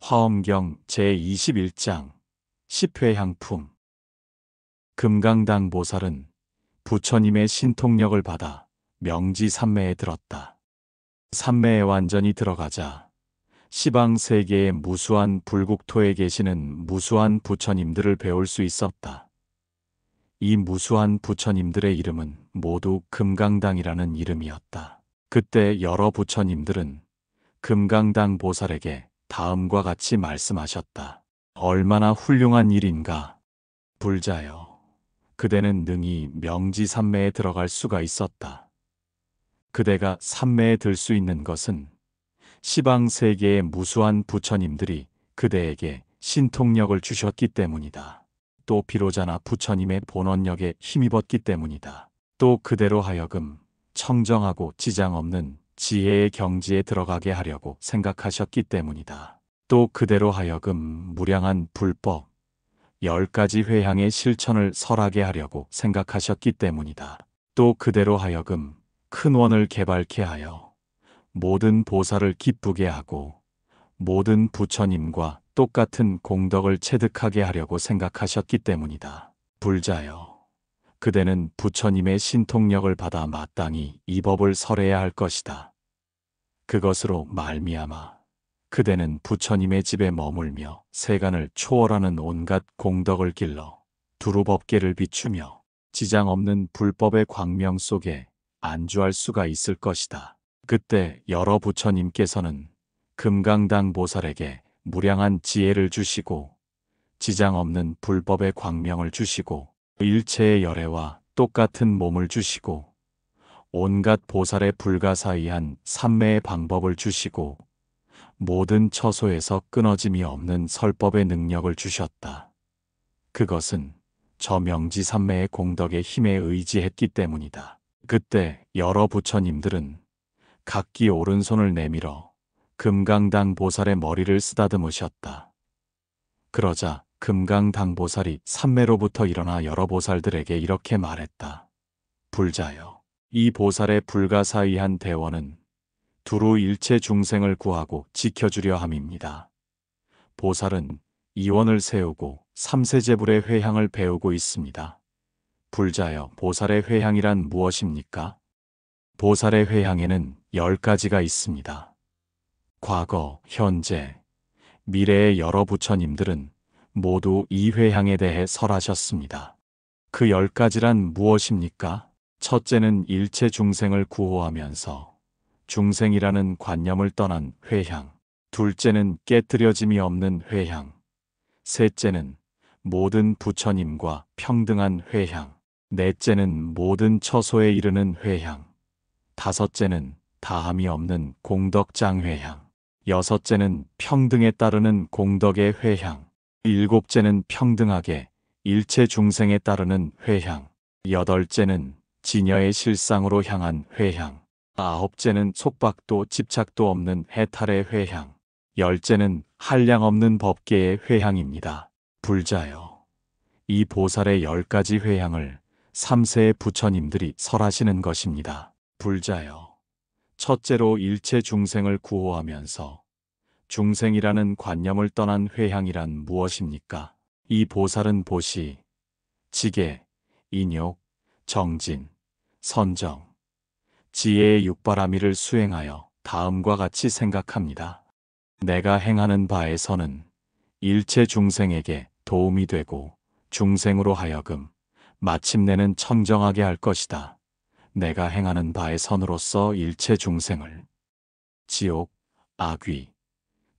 화엄경 제21장 10회향품. 금강당 보살은 부처님의 신통력을 받아 명지산매에 들었다. 산매에 완전히 들어가자 시방 세계의 무수한 불국토에 계시는 무수한 부처님들을 배울 수 있었다. 이 무수한 부처님들의 이름은 모두 금강당이라는 이름이었다. 그때 여러 부처님들은 금강당 보살에게 다음과 같이 말씀하셨다. 얼마나 훌륭한 일인가. 불자여, 그대는 능히 명지산매에 들어갈 수가 있었다. 그대가 산매에 들 수 있는 것은 시방 세계의 무수한 부처님들이 그대에게 신통력을 주셨기 때문이다. 또 비로자나 부처님의 본원력에 힘입었기 때문이다. 또 그대로 하여금 청정하고 지장 없는 지혜의 경지에 들어가게 하려고 생각하셨기 때문이다. 또 그대로 하여금 무량한 불법 10가지 회향의 실천을 설하게 하려고 생각하셨기 때문이다. 또 그대로 하여금 큰 원을 개발케 하여 모든 보살을 기쁘게 하고 모든 부처님과 똑같은 공덕을 체득하게 하려고 생각하셨기 때문이다. 불자여, 그대는 부처님의 신통력을 받아 마땅히 이 법을 설해야 할 것이다. 그것으로 말미암아 그대는 부처님의 집에 머물며 세간을 초월하는 온갖 공덕을 길러 두루법계를 비추며 지장 없는 불법의 광명 속에 안주할 수가 있을 것이다. 그때 여러 부처님께서는 금강당 보살에게 무량한 지혜를 주시고 지장 없는 불법의 광명을 주시고 일체의 열애와 똑같은 몸을 주시고 온갖 보살의 불가사의한 삼매의 방법을 주시고 모든 처소에서 끊어짐이 없는 설법의 능력을 주셨다. 그것은 저 명지삼매의 공덕의 힘에 의지했기 때문이다. 그때 여러 부처님들은 각기 오른손을 내밀어 금강당 보살의 머리를 쓰다듬으셨다. 그러자 금강당 보살이 삼매로부터 일어나 여러 보살들에게 이렇게 말했다. 불자여, 이 보살의 불가사의한 대원은 두루 일체 중생을 구하고 지켜주려 함입니다. 보살은 이원을 세우고 삼세제불의 회향을 배우고 있습니다. 불자여, 보살의 회향이란 무엇입니까? 보살의 회향에는 10가지가 있습니다. 과거, 현재, 미래의 여러 부처님들은 모두 이 회향에 대해 설하셨습니다. 그 10가지란 무엇입니까? 첫째는 일체 중생을 구호하면서 중생이라는 관념을 떠난 회향. 둘째는 깨뜨려짐이 없는 회향. 셋째는 모든 부처님과 평등한 회향. 넷째는 모든 처소에 이르는 회향. 다섯째는 다함이 없는 공덕장 회향. 여섯째는 평등에 따르는 공덕의 회향. 일곱째는 평등하게 일체 중생에 따르는 회향. 여덟째는 진여의 실상으로 향한 회향. 아홉째는 속박도 집착도 없는 해탈의 회향. 열째는 한량 없는 법계의 회향입니다. 불자여, 이 보살의 10가지 회향을 3세의 부처님들이 설하시는 것입니다. 불자여, 첫째로 일체 중생을 구호하면서 중생이라는 관념을 떠난 회향이란 무엇입니까? 이 보살은 보시, 지계, 인욕, 정진, 선정, 지혜의 육바라미를 수행하여 다음과 같이 생각합니다. 내가 행하는 바에서는 일체 중생에게 도움이 되고 중생으로 하여금 마침내는 청정하게 할 것이다. 내가 행하는 바의 선으로서 일체 중생을 지옥, 악귀,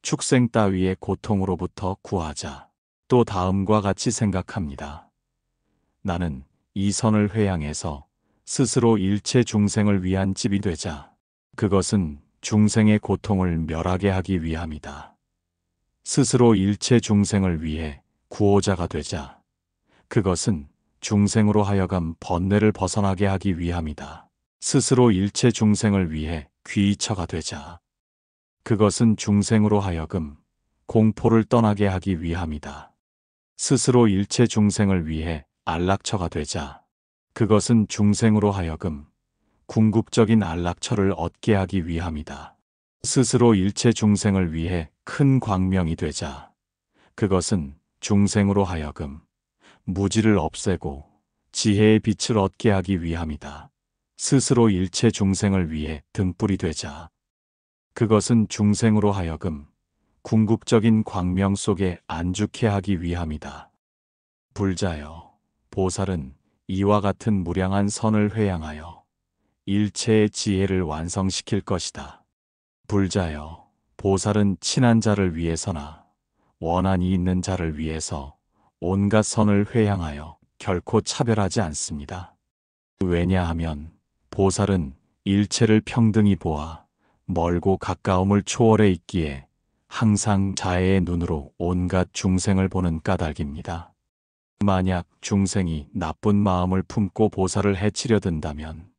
축생 따위의 고통으로부터 구하자. 또 다음과 같이 생각합니다. 나는 이 선을 회향해서 스스로 일체 중생을 위한 집이 되자. 그것은 중생의 고통을 멸하게 하기 위함이다. 스스로 일체 중생을 위해 구호자가 되자. 그것은 중생으로 하여금 번뇌를 벗어나게 하기 위함이다. 스스로 일체 중생을 위해 귀처가 되자. 그것은 중생으로 하여금 공포를 떠나게 하기 위함이다. 스스로 일체 중생을 위해 안락처가 되자. 그것은 중생으로 하여금 궁극적인 안락처를 얻게 하기 위함이다. 스스로 일체 중생을 위해 큰 광명이 되자 그것은 중생으로 하여금 무지를 없애고 지혜의 빛을 얻게 하기 위함이다. 스스로 일체 중생을 위해 등불이 되자 그것은 중생으로 하여금 궁극적인 광명 속에 안죽게 하기 위함이다. 불자여, 보살은 이와 같은 무량한 선을 회양하여 일체의 지혜를 완성시킬 것이다. 불자여, 보살은 친한 자를 위해서나 원한이 있는 자를 위해서 온갖 선을 회양하여 결코 차별하지 않습니다. 왜냐하면 보살은 일체를 평등히 보아 멀고 가까움을 초월해 있기에 항상 자애의 눈으로 온갖 중생을 보는 까닭입니다. 만약 중생이 나쁜 마음을 품고 보살을 해치려 든다면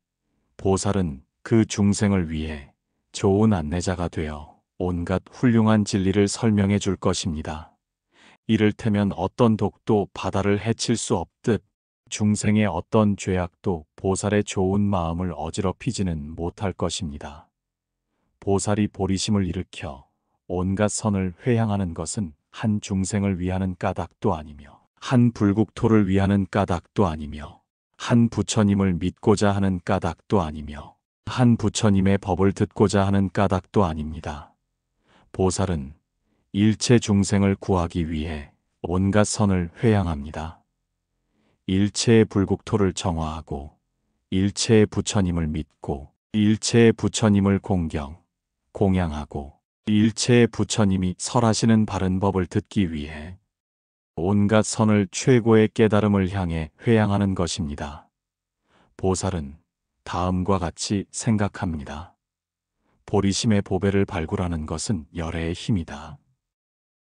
보살은 그 중생을 위해 좋은 안내자가 되어 온갖 훌륭한 진리를 설명해 줄 것입니다. 이를테면 어떤 독도 바다를 해칠 수 없듯 중생의 어떤 죄악도 보살의 좋은 마음을 어지럽히지는 못할 것입니다. 보살이 보리심을 일으켜 온갖 선을 회양하는 것은 한 중생을 위하는 까닭도 아니며 한 불국토를 위하는 까닭도 아니며 한 부처님을 믿고자 하는 까닭도 아니며 한 부처님의 법을 듣고자 하는 까닭도 아닙니다. 보살은 일체 중생을 구하기 위해 온갖 선을 회양합니다. 일체의 불국토를 정화하고 일체의 부처님을 믿고 일체의 부처님을 공양하고 일체의 부처님이 설하시는 바른 법을 듣기 위해 온갖 선을 최고의 깨달음을 향해 회양하는 것입니다. 보살은 다음과 같이 생각합니다. 보리심의 보배를 발굴하는 것은 열애의 힘이다.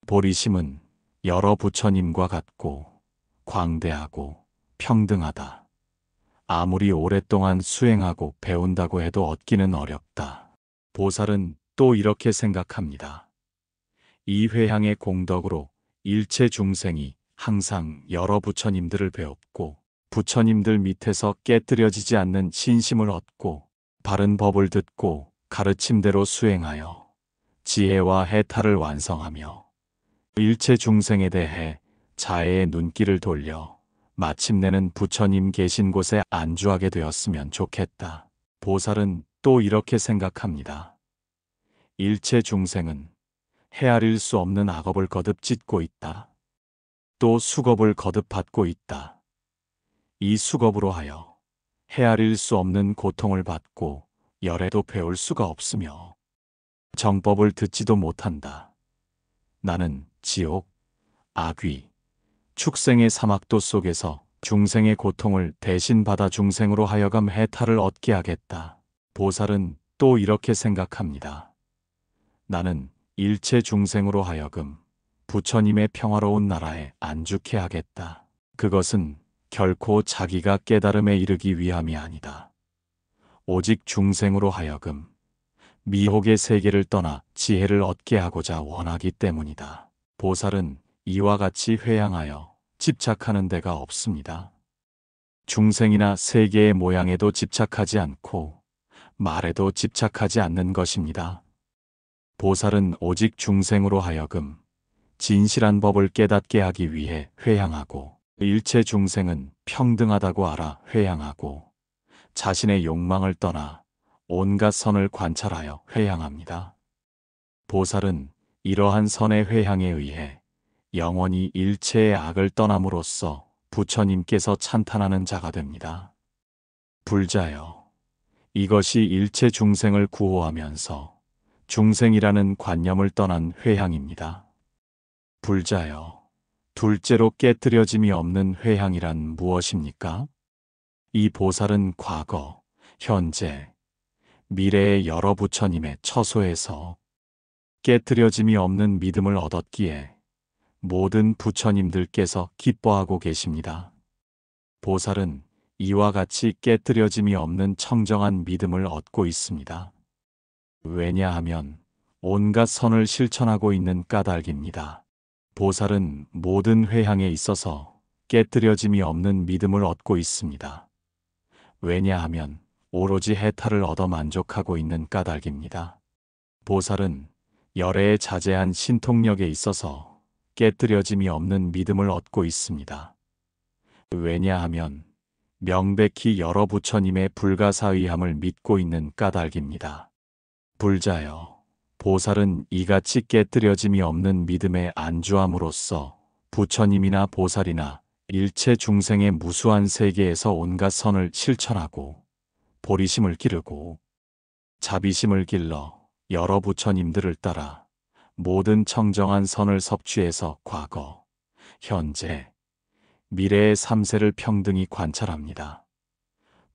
보리심은 여러 부처님과 같고 광대하고 평등하다. 아무리 오랫동안 수행하고 배운다고 해도 얻기는 어렵다. 보살은 또 이렇게 생각합니다. 이 회향의 공덕으로 일체 중생이 항상 여러 부처님들을 배웠고 부처님들 밑에서 깨뜨려지지 않는 신심을 얻고 바른 법을 듣고 가르침대로 수행하여 지혜와 해탈을 완성하며 일체 중생에 대해 자애의 눈길을 돌려 마침내는 부처님 계신 곳에 안주하게 되었으면 좋겠다. 보살은 또 이렇게 생각합니다. 일체 중생은 헤아릴 수 없는 악업을 거듭 짓고 있다. 또 수겁을 거듭 받고 있다. 이 수겁으로 하여 헤아릴 수 없는 고통을 받고 열애도 배울 수가 없으며 정법을 듣지도 못한다. 나는 지옥, 악귀, 축생의 사막도 속에서 중생의 고통을 대신 받아 중생으로 하여금 해탈을 얻게 하겠다. 보살은 또 이렇게 생각합니다. 나는 일체 중생으로 하여금 부처님의 평화로운 나라에 안죽게 하겠다. 그것은 결코 자기가 깨달음에 이르기 위함이 아니다. 오직 중생으로 하여금 미혹의 세계를 떠나 지혜를 얻게 하고자 원하기 때문이다. 보살은 이와 같이 회양하여 집착하는 데가 없습니다. 중생이나 세계의 모양에도 집착하지 않고 말에도 집착하지 않는 것입니다. 보살은 오직 중생으로 하여금 진실한 법을 깨닫게 하기 위해 회양하고 일체 중생은 평등하다고 알아 회양하고 자신의 욕망을 떠나 온갖 선을 관찰하여 회양합니다. 보살은 이러한 선의 회향에 의해 영원히 일체의 악을 떠남으로써 부처님께서 찬탄하는 자가 됩니다. 불자여, 이것이 일체 중생을 구호하면서 중생이라는 관념을 떠난 회향입니다. 불자여, 둘째로 깨뜨려짐이 없는 회향이란 무엇입니까? 이 보살은 과거, 현재, 미래의 여러 부처님의 처소에서 깨뜨려짐이 없는 믿음을 얻었기에 모든 부처님들께서 기뻐하고 계십니다. 보살은 이와 같이 깨뜨려짐이 없는 청정한 믿음을 얻고 있습니다. 왜냐하면 온갖 선을 실천하고 있는 까닭입니다. 보살은 모든 회향에 있어서 깨뜨려짐이 없는 믿음을 얻고 있습니다. 왜냐하면 오로지 해탈을 얻어 만족하고 있는 까닭입니다. 보살은 열애에 자제한 신통력에 있어서 깨뜨려짐이 없는 믿음을 얻고 있습니다. 왜냐하면 명백히 여러 부처님의 불가사의함을 믿고 있는 까닭입니다. 불자여, 보살은 이같이 깨뜨려짐이 없는 믿음에 안주함으로써 부처님이나 보살이나 일체 중생의 무수한 세계에서 온갖 선을 실천하고 보리심을 기르고 자비심을 길러 여러 부처님들을 따라 모든 청정한 선을 섭취해서 과거, 현재, 미래의 삼세를 평등히 관찰합니다.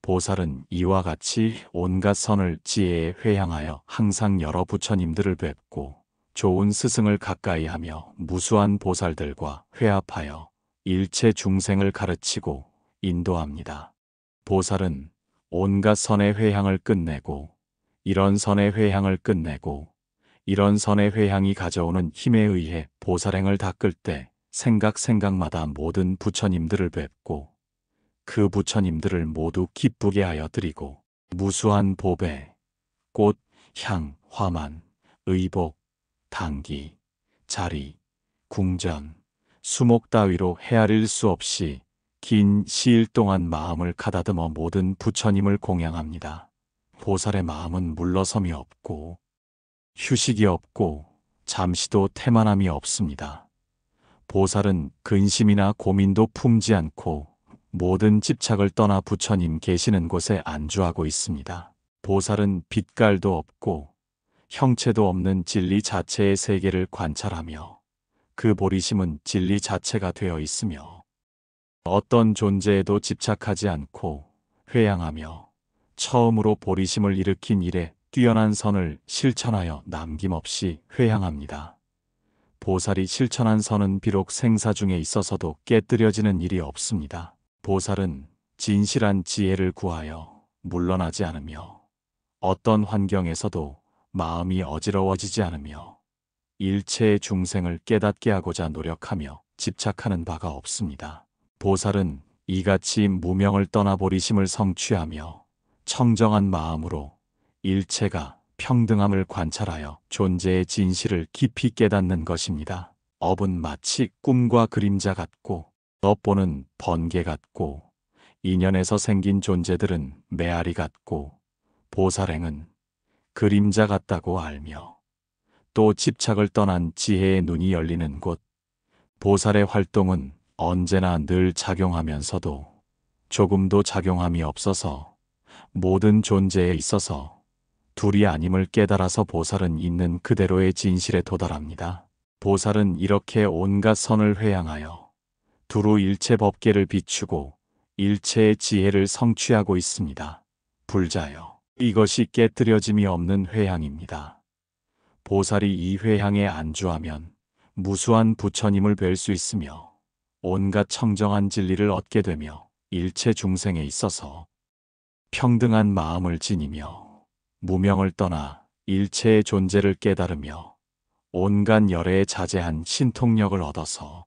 보살은 이와 같이 온갖 선을 지혜에 회향하여 항상 여러 부처님들을 뵙고 좋은 스승을 가까이 하며 무수한 보살들과 회합하여 일체 중생을 가르치고 인도합니다. 보살은 온갖 선의 회향을 끝내고 이런 선의 회향을 끝내고 이런 선의 회향이 가져오는 힘에 의해 보살행을 닦을 때 생각마다 모든 부처님들을 뵙고 그 부처님들을 모두 기쁘게 하여 드리고 무수한 보배, 꽃, 향, 화만, 의복, 당기, 자리, 궁전, 수목 따위로 헤아릴 수 없이 긴 시일 동안 마음을 가다듬어 모든 부처님을 공양합니다. 보살의 마음은 물러섬이 없고 휴식이 없고 잠시도 태만함이 없습니다. 보살은 근심이나 고민도 품지 않고 모든 집착을 떠나 부처님 계시는 곳에 안주하고 있습니다. 보살은 빛깔도 없고 형체도 없는 진리 자체의 세계를 관찰하며 그 보리심은 진리 자체가 되어 있으며 어떤 존재에도 집착하지 않고 회양하며 처음으로 보리심을 일으킨 일에 뛰어난 선을 실천하여 남김없이 회양합니다. 보살이 실천한 선은 비록 생사 중에 있어서도 깨뜨려지는 일이 없습니다. 보살은 진실한 지혜를 구하여 물러나지 않으며 어떤 환경에서도 마음이 어지러워지지 않으며 일체의 중생을 깨닫게 하고자 노력하며 집착하는 바가 없습니다. 보살은 이같이 무명을 떠나 보리심을 성취하며 청정한 마음으로 일체가 평등함을 관찰하여 존재의 진실을 깊이 깨닫는 것입니다. 업은 마치 꿈과 그림자 같고 업보는 번개 같고 인연에서 생긴 존재들은 메아리 같고 보살행은 그림자 같다고 알며 또 집착을 떠난 지혜의 눈이 열리는 곳 보살의 활동은 언제나 늘 작용하면서도 조금도 작용함이 없어서 모든 존재에 있어서 둘이 아님을 깨달아서 보살은 있는 그대로의 진실에 도달합니다. 보살은 이렇게 온갖 선을 회양하여 두루 일체 법계를 비추고 일체의 지혜를 성취하고 있습니다. 불자여, 이것이 깨뜨려짐이 없는 회향입니다. 보살이 이 회향에 안주하면 무수한 부처님을 뵐 수 있으며 온갖 청정한 진리를 얻게 되며 일체 중생에 있어서 평등한 마음을 지니며 무명을 떠나 일체의 존재를 깨달으며 온갖 열애에 자제한 신통력을 얻어서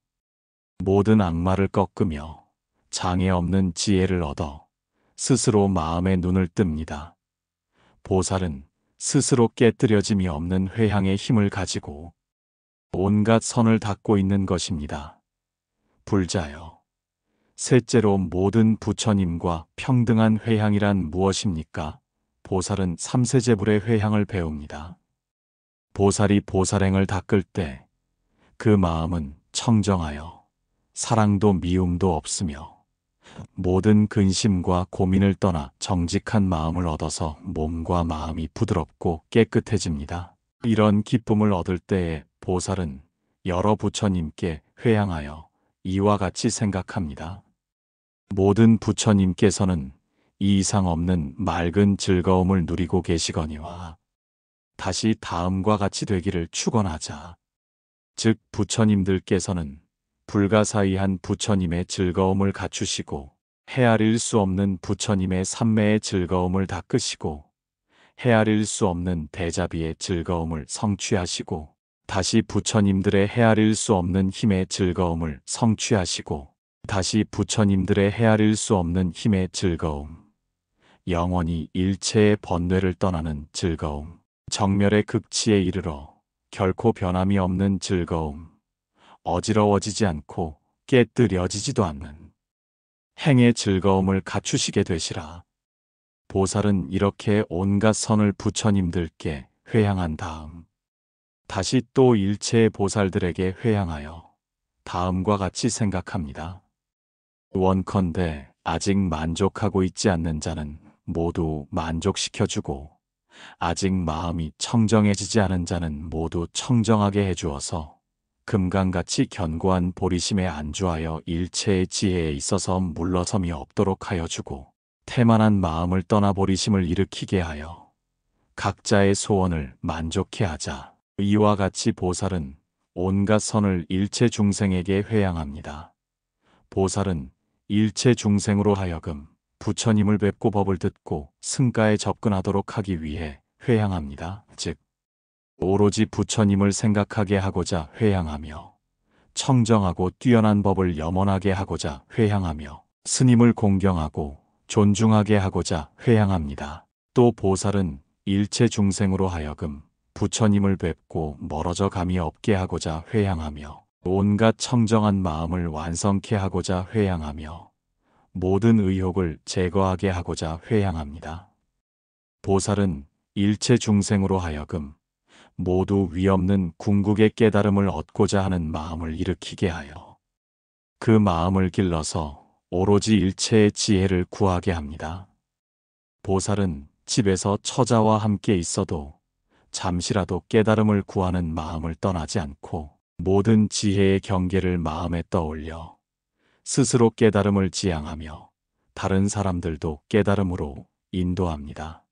모든 악마를 꺾으며 장애 없는 지혜를 얻어 스스로 마음의 눈을 뜹니다. 보살은 스스로 깨뜨려짐이 없는 회향의 힘을 가지고 온갖 선을 닦고 있는 것입니다. 불자여, 셋째로 모든 부처님과 평등한 회향이란 무엇입니까? 보살은 삼세제불의 회향을 배웁니다. 보살이 보살행을 닦을 때 그 마음은 청정하여 사랑도 미움도 없으며 모든 근심과 고민을 떠나 정직한 마음을 얻어서 몸과 마음이 부드럽고 깨끗해집니다. 이런 기쁨을 얻을 때에 보살은 여러 부처님께 회향하여 이와 같이 생각합니다. 모든 부처님께서는 이 이상 없는 맑은 즐거움을 누리고 계시거니와 다시 다음과 같이 되기를 축원하자. 즉 부처님들께서는 불가사의한 부처님의 즐거움을 갖추시고 헤아릴 수 없는 부처님의 삼매의 즐거움을 닦으시고 헤아릴 수 없는 대자비의 즐거움을 성취하시고 다시 부처님들의 헤아릴 수 없는 힘의 즐거움을 성취하시고 다시 부처님들의 헤아릴 수 없는 힘의 즐거움, 영원히 일체의 번뇌를 떠나는 즐거움, 정멸의 극치에 이르러 결코 변함이 없는 즐거움, 어지러워지지 않고 깨뜨려지지도 않는 행의 즐거움을 갖추시게 되시라. 보살은 이렇게 온갖 선을 부처님들께 회향한 다음 다시 또 일체의 보살들에게 회향하여 다음과 같이 생각합니다. 원컨대 아직 만족하고 있지 않는 자는 모두 만족시켜주고 아직 마음이 청정해지지 않은 자는 모두 청정하게 해주어서 금강같이 견고한 보리심에 안주하여 일체의 지혜에 있어서 물러섬이 없도록 하여 주고 태만한 마음을 떠나 보리심을 일으키게 하여 각자의 소원을 만족해 하자. 이와 같이 보살은 온갖 선을 일체 중생에게 회향합니다. 보살은 일체 중생으로 하여금 부처님을 뵙고 법을 듣고 승가에 접근하도록 하기 위해 회향합니다. 즉 오로지 부처님을 생각하게 하고자 회향하며 청정하고 뛰어난 법을 염원하게 하고자 회향하며 스님을 공경하고 존중하게 하고자 회향합니다. 또 보살은 일체 중생으로 하여금 부처님을 뵙고 멀어져 감이 없게 하고자 회향하며 온갖 청정한 마음을 완성케 하고자 회향하며 모든 의혹을 제거하게 하고자 회향합니다. 보살은 일체 중생으로 하여금 모두 위없는 궁극의 깨달음을 얻고자 하는 마음을 일으키게 하여 그 마음을 길러서 오로지 일체의 지혜를 구하게 합니다. 보살은 집에서 처자와 함께 있어도 잠시라도 깨달음을 구하는 마음을 떠나지 않고 모든 지혜의 경계를 마음에 떠올려 스스로 깨달음을 지향하며 다른 사람들도 깨달음으로 인도합니다.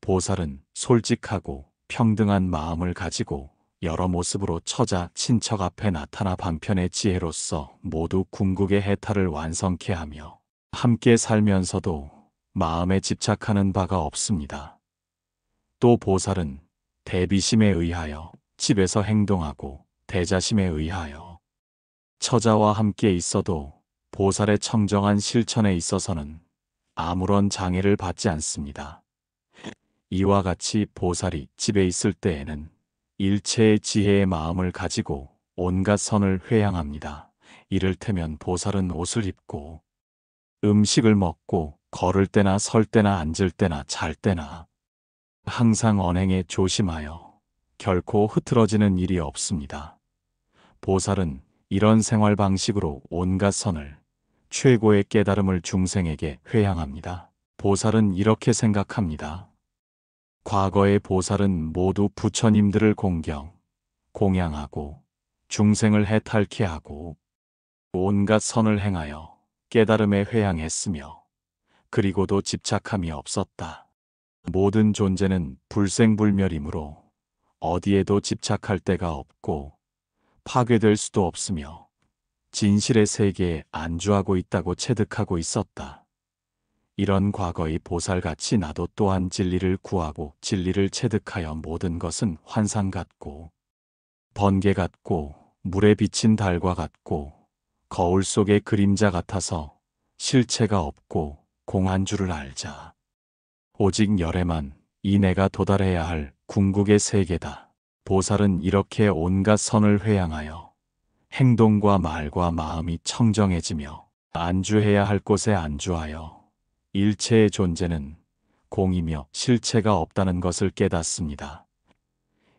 보살은 솔직하고 평등한 마음을 가지고 여러 모습으로 처자, 친척 앞에 나타나 방편의 지혜로서 모두 궁극의 해탈을 완성케 하며 함께 살면서도 마음에 집착하는 바가 없습니다. 또 보살은 대비심에 의하여 집에서 행동하고 대자심에 의하여 처자와 함께 있어도 보살의 청정한 실천에 있어서는 아무런 장애를 받지 않습니다. 이와 같이 보살이 집에 있을 때에는 일체의 지혜의 마음을 가지고 온갖 선을 회향합니다. 이를테면 보살은 옷을 입고 음식을 먹고 걸을 때나 설 때나 앉을 때나 잘 때나 항상 언행에 조심하여 결코 흐트러지는 일이 없습니다. 보살은 이런 생활 방식으로 온갖 선을 최고의 깨달음을 중생에게 회향합니다. 보살은 이렇게 생각합니다. 과거의 보살은 모두 부처님들을 공양하고 중생을 해탈케 하고 온갖 선을 행하여 깨달음에 회향했으며 그리고도 집착함이 없었다. 모든 존재는 불생불멸이므로 어디에도 집착할 데가 없고 파괴될 수도 없으며 진실의 세계에 안주하고 있다고 체득하고 있었다. 이런 과거의 보살같이 나도 또한 진리를 구하고 진리를 체득하여 모든 것은 환상 같고 번개 같고 물에 비친 달과 같고 거울 속의 그림자 같아서 실체가 없고 공한 줄을 알자. 오직 열에만 이 내가 도달해야 할 궁극의 세계다. 보살은 이렇게 온갖 선을 회향하여 행동과 말과 마음이 청정해지며 안주해야 할 곳에 안주하여 일체의 존재는 공이며 실체가 없다는 것을 깨닫습니다.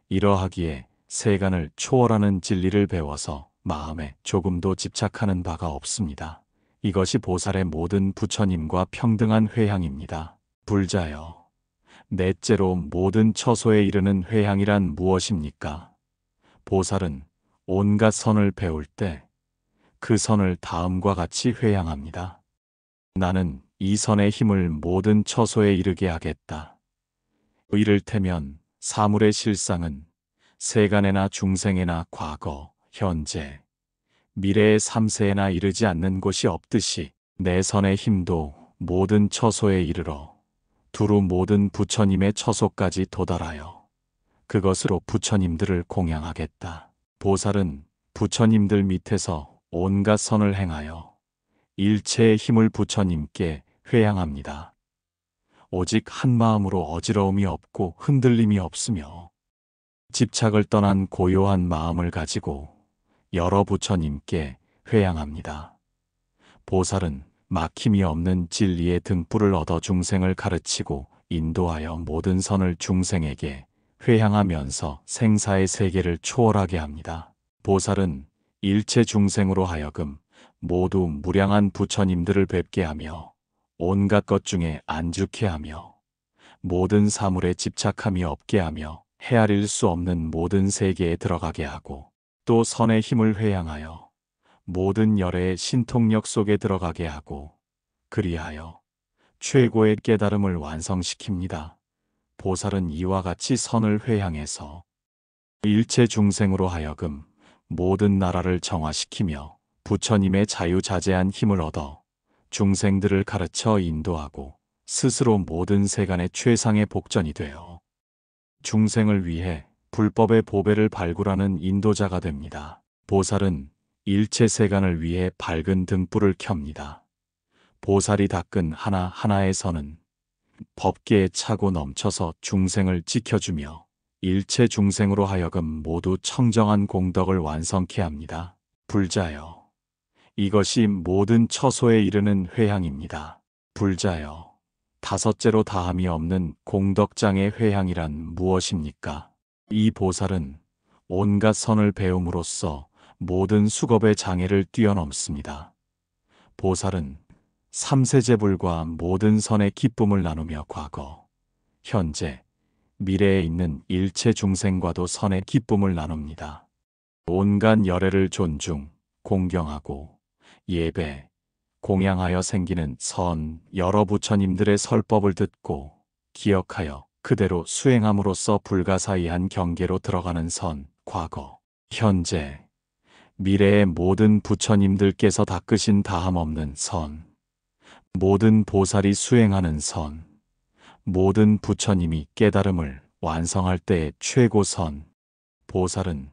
이러하기에 세간을 초월하는 진리를 배워서 마음에 조금도 집착하는 바가 없습니다. 이것이 보살의 모든 부처님과 평등한 회향입니다. 불자여, 넷째로 모든 처소에 이르는 회향이란 무엇입니까? 보살은 온갖 선을 배울 때 그 선을 다음과 같이 회향합니다. 나는 이 선의 힘을 모든 처소에 이르게 하겠다. 이를테면 사물의 실상은 세간에나 중생에나 과거, 현재, 미래의 삼세에나 이르지 않는 곳이 없듯이 내 선의 힘도 모든 처소에 이르러 두루 모든 부처님의 처소까지 도달하여 그것으로 부처님들을 공양하겠다. 보살은 부처님들 밑에서 온갖 선을 행하여 일체의 힘을 부처님께 회향합니다. 오직 한 마음으로 어지러움이 없고 흔들림이 없으며 집착을 떠난 고요한 마음을 가지고 여러 부처님께 회향합니다. 보살은 막힘이 없는 진리의 등불을 얻어 중생을 가르치고 인도하여 모든 선을 중생에게 회향하면서 생사의 세계를 초월하게 합니다. 보살은 일체 중생으로 하여금 모두 무량한 부처님들을 뵙게 하며 온갖 것 중에 안죽게 하며 모든 사물에 집착함이 없게 하며 헤아릴 수 없는 모든 세계에 들어가게 하고 또 선의 힘을 회향하여 모든 열애의 신통력 속에 들어가게 하고 그리하여 최고의 깨달음을 완성시킵니다. 보살은 이와 같이 선을 회향해서 일체 중생으로 하여금 모든 나라를 정화시키며 부처님의 자유자재한 힘을 얻어 중생들을 가르쳐 인도하고 스스로 모든 세간의 최상의 복전이 되어 중생을 위해 불법의 보배를 발굴하는 인도자가 됩니다. 보살은 일체 세간을 위해 밝은 등불을 켭니다. 보살이 닦은 하나하나의 선은 법계에 차고 넘쳐서 중생을 지켜주며 일체 중생으로 하여금 모두 청정한 공덕을 완성케 합니다. 불자여, 이것이 모든 처소에 이르는 회향입니다. 불자여, 다섯째로 다함이 없는 공덕장의 회향이란 무엇입니까? 이 보살은 온갖 선을 배움으로써 모든 수겁의 장애를 뛰어넘습니다. 보살은 삼세제불과 모든 선의 기쁨을 나누며 과거, 현재, 미래에 있는 일체 중생과도 선의 기쁨을 나눕니다. 온갖 열애를 존중, 공경하고 예배, 공양하여 생기는 선 여러 부처님들의 설법을 듣고 기억하여 그대로 수행함으로써 불가사의한 경계로 들어가는 선, 과거, 현재, 미래의 모든 부처님들께서 닦으신 다함없는 선, 모든 보살이 수행하는 선, 모든 부처님이 깨달음을 완성할 때의 최고선, 보살은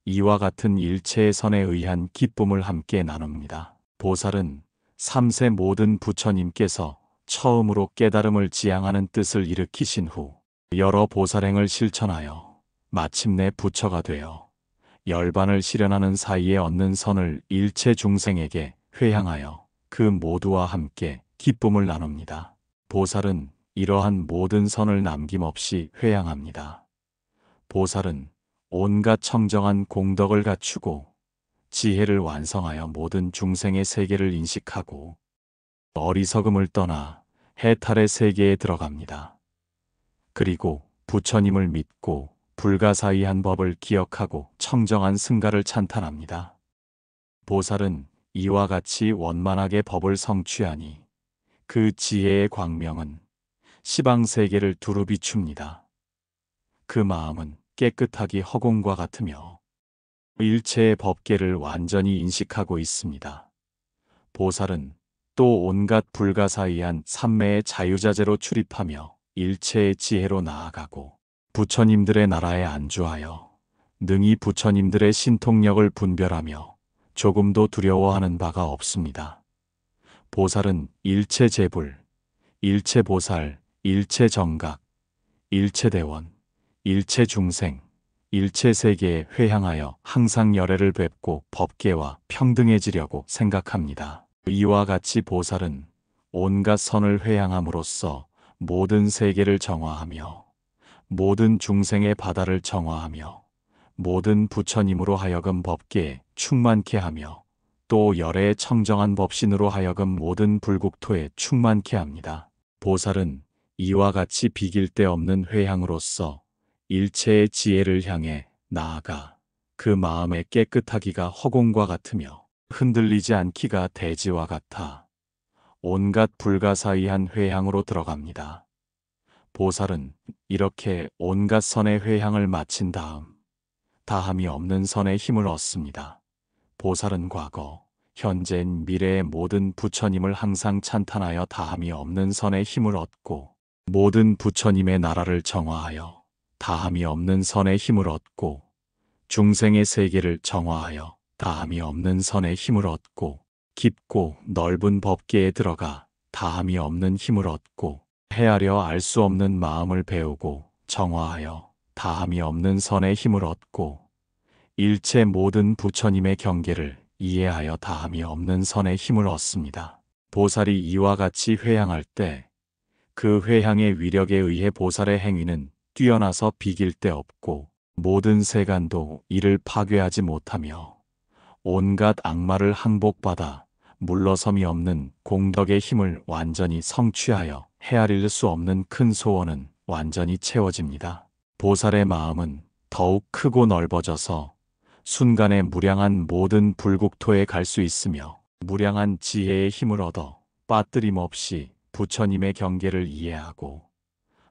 이와 같은 일체의 선에 의한 기쁨을 함께 나눕니다. 보살은 삼세 모든 부처님께서 처음으로 깨달음을 지향하는 뜻을 일으키신 후 여러 보살행을 실천하여 마침내 부처가 되어 열반을 실현하는 사이에 얻는 선을 일체 중생에게 회향하여 그 모두와 함께 기쁨을 나눕니다. 보살은 이러한 모든 선을 남김없이 회향합니다. 보살은 온갖 청정한 공덕을 갖추고 지혜를 완성하여 모든 중생의 세계를 인식하고 어리석음을 떠나 해탈의 세계에 들어갑니다. 그리고 부처님을 믿고 불가사의한 법을 기억하고 청정한 승가를 찬탄합니다. 보살은 이와 같이 원만하게 법을 성취하니 그 지혜의 광명은 시방세계를 두루 비춥니다. 그 마음은 깨끗하기 허공과 같으며 일체의 법계를 완전히 인식하고 있습니다. 보살은 또 온갖 불가사의한 삼매의 자유자재로 출입하며 일체의 지혜로 나아가고 부처님들의 나라에 안주하여 능히 부처님들의 신통력을 분별하며 조금도 두려워하는 바가 없습니다. 보살은 일체 제불, 일체 보살, 일체 정각, 일체 대원, 일체 중생, 일체 세계에 회향하여 항상 열애를 뵙고 법계와 평등해지려고 생각합니다. 이와 같이 보살은 온갖 선을 회향함으로써 모든 세계를 정화하며 모든 중생의 바다를 정화하며 모든 부처님으로 하여금 법계에 충만케 하며 또 열애의 청정한 법신으로 하여금 모든 불국토에 충만케 합니다. 보살은 이와 같이 비길 데 없는 회향으로써 일체의 지혜를 향해 나아가 그 마음의 깨끗하기가 허공과 같으며 흔들리지 않기가 대지와 같아 온갖 불가사의한 회향으로 들어갑니다. 보살은 이렇게 온갖 선의 회향을 마친 다음 다함이 없는 선의 힘을 얻습니다. 보살은 과거, 현재, 미래의 모든 부처님을 항상 찬탄하여 다함이 없는 선의 힘을 얻고 모든 부처님의 나라를 정화하여 다함이 없는 선의 힘을 얻고 중생의 세계를 정화하여 다함이 없는 선의 힘을 얻고 깊고 넓은 법계에 들어가 다함이 없는 힘을 얻고 헤아려 알 수 없는 마음을 배우고 정화하여 다함이 없는 선의 힘을 얻고 일체 모든 부처님의 경계를 이해하여 다함이 없는 선의 힘을 얻습니다. 보살이 이와 같이 회향할 때 그 회향의 위력에 의해 보살의 행위는 뛰어나서 비길 데 없고 모든 세간도 이를 파괴하지 못하며 온갖 악마를 항복받아 물러섬이 없는 공덕의 힘을 완전히 성취하여 헤아릴 수 없는 큰 소원은 완전히 채워집니다. 보살의 마음은 더욱 크고 넓어져서 순간에 무량한 모든 불국토에 갈 수 있으며 무량한 지혜의 힘을 얻어 빠뜨림 없이 부처님의 경계를 이해하고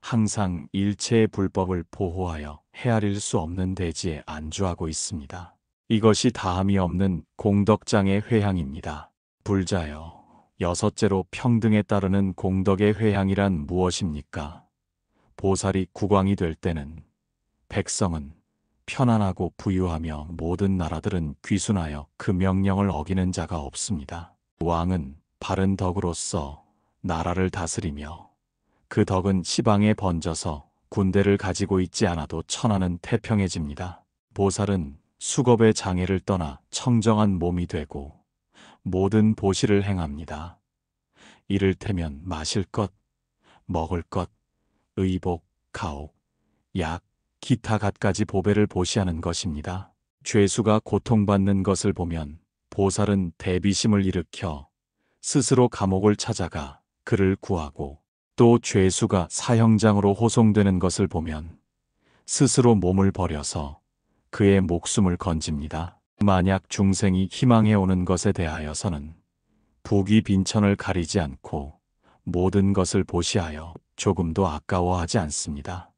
항상 일체의 불법을 보호하여 헤아릴 수 없는 대지에 안주하고 있습니다. 이것이 다함이 없는 공덕장의 회향입니다. 불자여, 여섯째로 평등에 따르는 공덕의 회향이란 무엇입니까? 보살이 국왕이 될 때는 백성은 편안하고 부유하며 모든 나라들은 귀순하여 그 명령을 어기는 자가 없습니다. 왕은 바른 덕으로서 나라를 다스리며 그 덕은 시방에 번져서 군대를 가지고 있지 않아도 천하는 태평해집니다. 보살은 수겁의 장애를 떠나 청정한 몸이 되고 모든 보시를 행합니다. 이를테면 마실 것, 먹을 것, 의복, 가옥, 약, 기타 갖가지 보배를 보시하는 것입니다. 죄수가 고통받는 것을 보면 보살은 대비심을 일으켜 스스로 감옥을 찾아가 그를 구하고 또 죄수가 사형장으로 호송되는 것을 보면 스스로 몸을 버려서 그의 목숨을 건집니다. 만약 중생이 희망해오는 것에 대하여서는 부귀 빈천을 가리지 않고 모든 것을 보시하여 조금도 아까워하지 않습니다.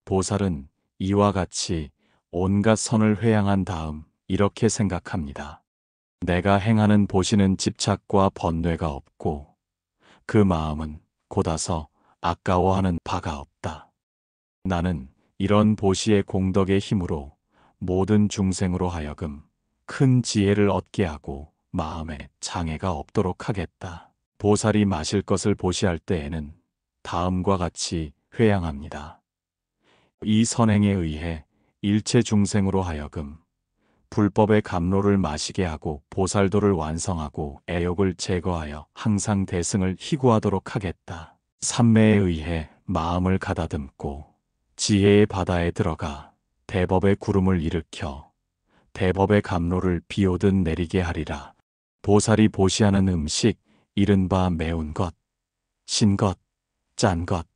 보살은 이와 같이 온갖 선을 회향한 다음 이렇게 생각합니다. 내가 행하는 보시는 집착과 번뇌가 없고 그 마음은 곧아서 아까워하는 바가 없다. 나는 이런 보시의 공덕의 힘으로 모든 중생으로 하여금 큰 지혜를 얻게 하고 마음에 장애가 없도록 하겠다. 보살이 마실 것을 보시할 때에는 다음과 같이 회향합니다. 이 선행에 의해 일체 중생으로 하여금 불법의 감로를 마시게 하고 보살도를 완성하고 애욕을 제거하여 항상 대승을 희구하도록 하겠다. 삼매에 의해 마음을 가다듬고 지혜의 바다에 들어가 대법의 구름을 일으켜 대법의 감로를 비오듯 내리게 하리라. 보살이 보시하는 음식, 이른바 매운 것, 신 것, 짠 것,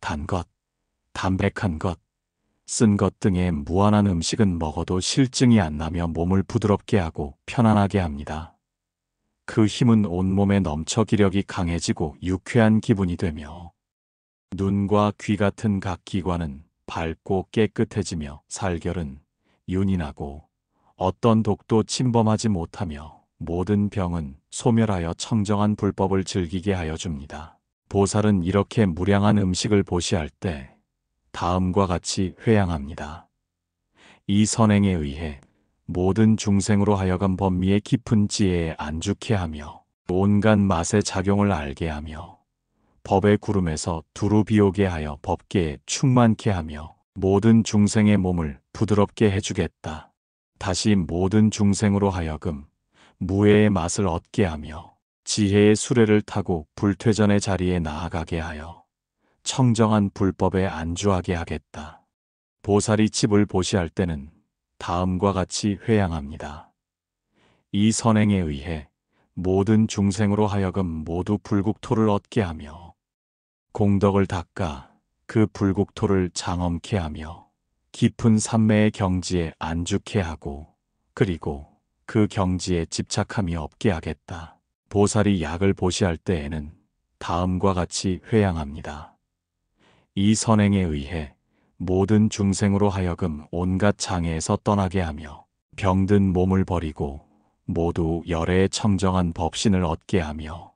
단 것, 담백한 것, 쓴 것 등의 무한한 음식은 먹어도 실증이 안 나며 몸을 부드럽게 하고 편안하게 합니다. 그 힘은 온몸에 넘쳐 기력이 강해지고 유쾌한 기분이 되며 눈과 귀 같은 각 기관은 밝고 깨끗해지며 살결은 윤이 나고 어떤 독도 침범하지 못하며 모든 병은 소멸하여 청정한 불법을 즐기게 하여 줍니다. 보살은 이렇게 무량한 음식을 보시할 때 다음과 같이 회향합니다. 이 선행에 의해 모든 중생으로 하여금 법미의 깊은 지혜에 안죽게 하며 온갖 맛의 작용을 알게 하며 법의 구름에서 두루 비오게 하여 법계에 충만케 하며 모든 중생의 몸을 부드럽게 해주겠다. 다시 모든 중생으로 하여금 무해의 맛을 얻게 하며 지혜의 수레를 타고 불퇴전의 자리에 나아가게 하여 청정한 불법에 안주하게 하겠다. 보살이 집을 보시할 때는 다음과 같이 회향합니다. 이 선행에 의해 모든 중생으로 하여금 모두 불국토를 얻게 하며 공덕을 닦아 그 불국토를 장엄케 하며 깊은 삼매의 경지에 안죽게 하고 그리고 그 경지에 집착함이 없게 하겠다. 보살이 약을 보시할 때에는 다음과 같이 회향합니다. 이 선행에 의해 모든 중생으로 하여금 온갖 장애에서 떠나게 하며 병든 몸을 버리고 모두 열애의 청정한 법신을 얻게 하며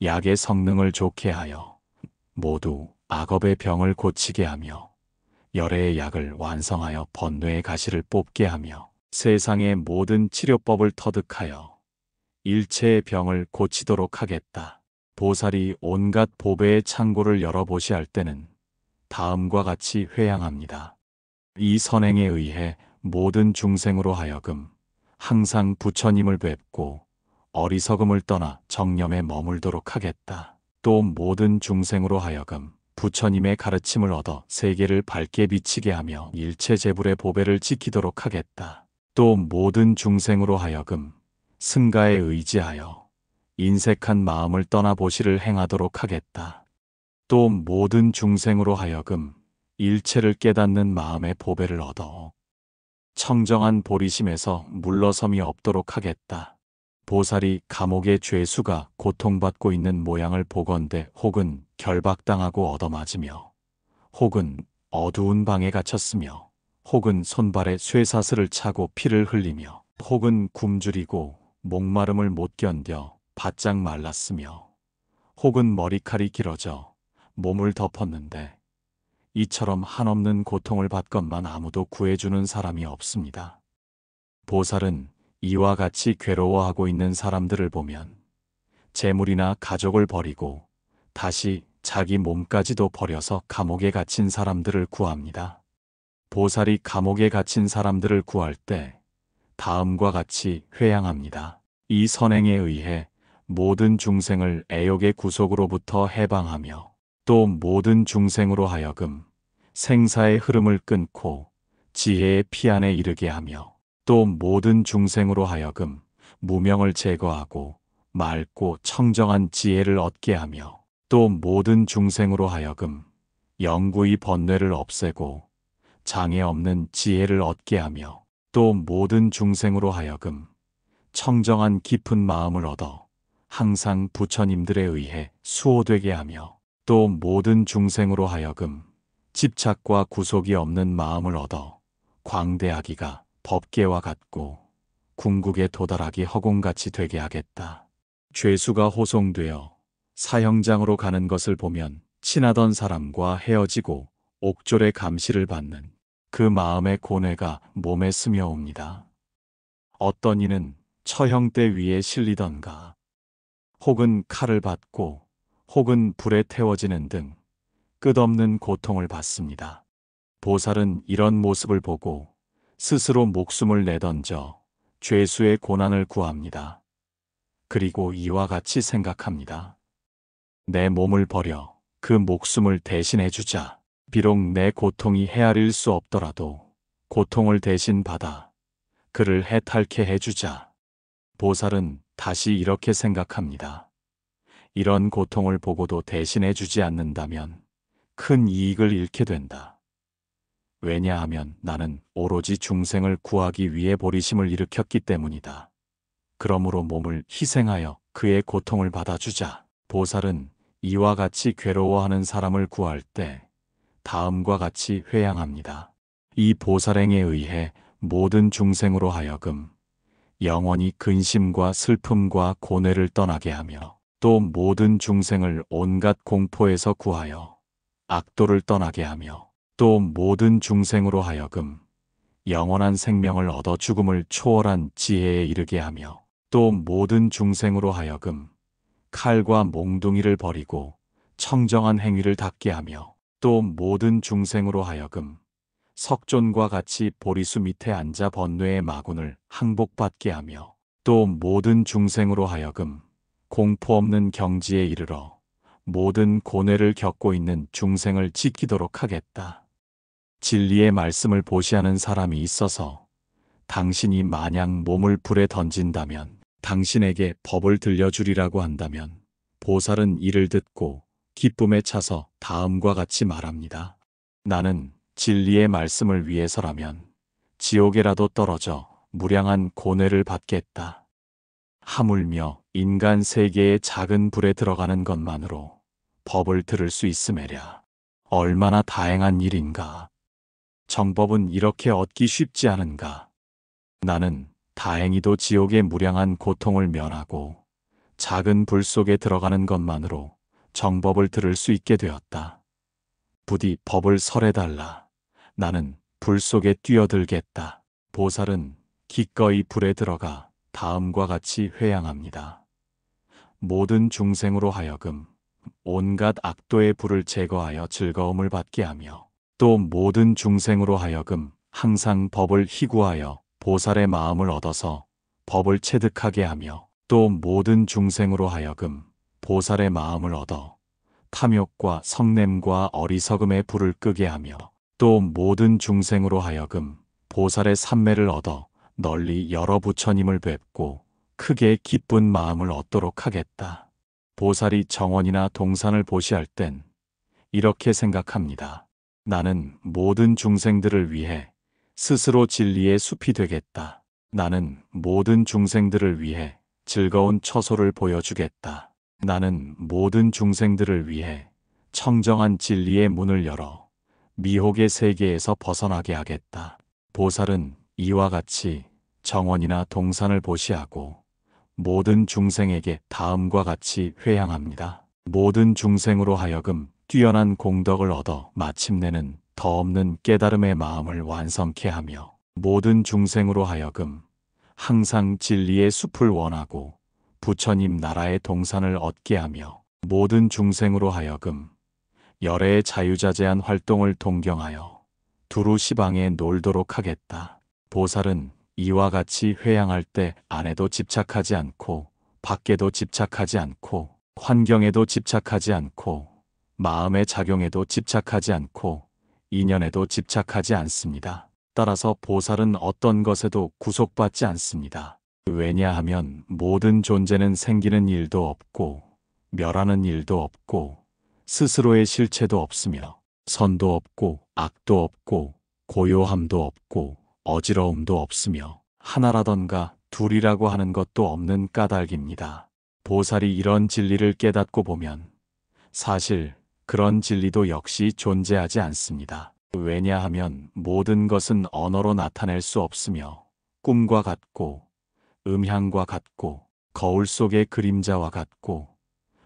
약의 성능을 좋게 하여 모두 악업의 병을 고치게 하며 열애의 약을 완성하여 번뇌의 가시를 뽑게 하며 세상의 모든 치료법을 터득하여 일체의 병을 고치도록 하겠다. 보살이 온갖 보배의 창고를 열어보시할 때는 다음과 같이 회양합니다. 이 선행에 의해 모든 중생으로 하여금 항상 부처님을 뵙고 어리석음을 떠나 정념에 머물도록 하겠다. 또 모든 중생으로 하여금 부처님의 가르침을 얻어 세계를 밝게 비치게 하며 일체 재불의 보배를 지키도록 하겠다. 또 모든 중생으로 하여금 승가에 의지하여 인색한 마음을 떠나 보시를 행하도록 하겠다. 또 모든 중생으로 하여금 일체를 깨닫는 마음의 보배를 얻어 청정한 보리심에서 물러섬이 없도록 하겠다. 보살이 감옥의 죄수가 고통받고 있는 모양을 보건대 혹은 결박당하고 얻어맞으며 혹은 어두운 방에 갇혔으며 혹은 손발에 쇠사슬을 차고 피를 흘리며 혹은 굶주리고 목마름을 못 견뎌 바짝 말랐으며 혹은 머리칼이 길어져 몸을 덮었는데 이처럼 한없는 고통을 받건만 아무도 구해주는 사람이 없습니다. 보살은 이와 같이 괴로워하고 있는 사람들을 보면 재물이나 가족을 버리고 다시 자기 몸까지도 버려서 감옥에 갇힌 사람들을 구합니다. 보살이 감옥에 갇힌 사람들을 구할 때 다음과 같이 회양합니다. 이 선행에 의해 모든 중생을 애욕의 구속으로부터 해방하며 또 모든 중생으로 하여금 생사의 흐름을 끊고 지혜의 피안에 이르게 하며 또 모든 중생으로 하여금 무명을 제거하고 맑고 청정한 지혜를 얻게 하며 또 모든 중생으로 하여금 영구히 번뇌를 없애고 장애 없는 지혜를 얻게 하며 또 모든 중생으로 하여금 청정한 깊은 마음을 얻어 항상 부처님들에 의해 수호되게 하며 또 모든 중생으로 하여금 집착과 구속이 없는 마음을 얻어 광대하기가 법계와 같고 궁극에 도달하기 허공같이 되게 하겠다. 죄수가 호송되어 사형장으로 가는 것을 보면 친하던 사람과 헤어지고 옥졸의 감시를 받는 그 마음의 고뇌가 몸에 스며옵니다. 어떤 이는 처형대 위에 실리던가 혹은 칼을 받고 혹은 불에 태워지는 등 끝없는 고통을 받습니다. 보살은 이런 모습을 보고 스스로 목숨을 내던져 죄수의 고난을 구합니다. 그리고 이와 같이 생각합니다. 내 몸을 버려 그 목숨을 대신해 주자. 비록 내 고통이 헤아릴 수 없더라도 고통을 대신 받아 그를 해탈케 해주자. 보살은 다시 이렇게 생각합니다. 이런 고통을 보고도 대신해 주지 않는다면 큰 이익을 잃게 된다. 왜냐하면 나는 오로지 중생을 구하기 위해 보리심을 일으켰기 때문이다. 그러므로 몸을 희생하여 그의 고통을 받아주자. 보살은 이와 같이 괴로워하는 사람을 구할 때 다음과 같이 회양합니다. 이 보살행에 의해 모든 중생으로 하여금 영원히 근심과 슬픔과 고뇌를 떠나게 하며 또 모든 중생을 온갖 공포에서 구하여 악도를 떠나게 하며 또 모든 중생으로 하여금 영원한 생명을 얻어 죽음을 초월한 지혜에 이르게 하며 또 모든 중생으로 하여금 칼과 몽둥이를 버리고 청정한 행위를 닦게 하며 또 모든 중생으로 하여금 석존과 같이 보리수 밑에 앉아 번뇌의 마군을 항복받게 하며 또 모든 중생으로 하여금 공포 없는 경지에 이르러 모든 고뇌를 겪고 있는 중생을 지키도록 하겠다. 진리의 말씀을 보시하는 사람이 있어서 당신이 만약 몸을 불에 던진다면 당신에게 법을 들려주리라고 한다면 보살은 이를 듣고 기쁨에 차서 다음과 같이 말합니다. 나는 진리의 말씀을 위해서라면 지옥에라도 떨어져 무량한 고뇌를 받겠다. 하물며 인간 세계의 작은 불에 들어가는 것만으로 법을 들을 수 있음에랴. 얼마나 다행한 일인가. 정법은 이렇게 얻기 쉽지 않은가. 나는 다행히도 지옥의 무량한 고통을 면하고 작은 불 속에 들어가는 것만으로 정법을 들을 수 있게 되었다. 부디 법을 설해달라. 나는 불 속에 뛰어들겠다. 보살은 기꺼이 불에 들어가 다음과 같이 회양합니다. 모든 중생으로 하여금 온갖 악도의 불을 제거하여 즐거움을 받게 하며 또 모든 중생으로 하여금 항상 법을 희구하여 보살의 마음을 얻어서 법을 체득하게 하며 또 모든 중생으로 하여금 보살의 마음을 얻어 탐욕과 성냄과 어리석음의 불을 끄게 하며 또 모든 중생으로 하여금 보살의 삼매를 얻어 널리 여러 부처님을 뵙고 크게 기쁜 마음을 얻도록 하겠다. 보살이 정원이나 동산을 보시할 땐 이렇게 생각합니다. 나는 모든 중생들을 위해 스스로 진리의 숲이 되겠다. 나는 모든 중생들을 위해 즐거운 처소를 보여주겠다. 나는 모든 중생들을 위해 청정한 진리의 문을 열어 미혹의 세계에서 벗어나게 하겠다. 보살은 이와 같이 정원이나 동산을 보시하고 모든 중생에게 다음과 같이 회향합니다. 모든 중생으로 하여금 뛰어난 공덕을 얻어 마침내는 더 없는 깨달음의 마음을 완성케 하며 모든 중생으로 하여금 항상 진리의 숲을 원하고 부처님 나라의 동산을 얻게 하며 모든 중생으로 하여금 열애의 자유자재한 활동을 동경하여 두루 시방에 놀도록 하겠다. 보살은 이와 같이 회향할 때 안에도 집착하지 않고 밖에도 집착하지 않고 환경에도 집착하지 않고 마음의 작용에도 집착하지 않고 인연에도 집착하지 않습니다. 따라서 보살은 어떤 것에도 구속받지 않습니다. 왜냐하면 모든 존재는 생기는 일도 없고 멸하는 일도 없고 스스로의 실체도 없으며 선도 없고 악도 없고 고요함도 없고 어지러움도 없으며 하나라던가 둘이라고 하는 것도 없는 까닭입니다. 보살이 이런 진리를 깨닫고 보면 사실 그런 진리도 역시 존재하지 않습니다. 왜냐하면 모든 것은 언어로 나타낼 수 없으며 꿈과 같고 음향과 같고 거울 속의 그림자와 같고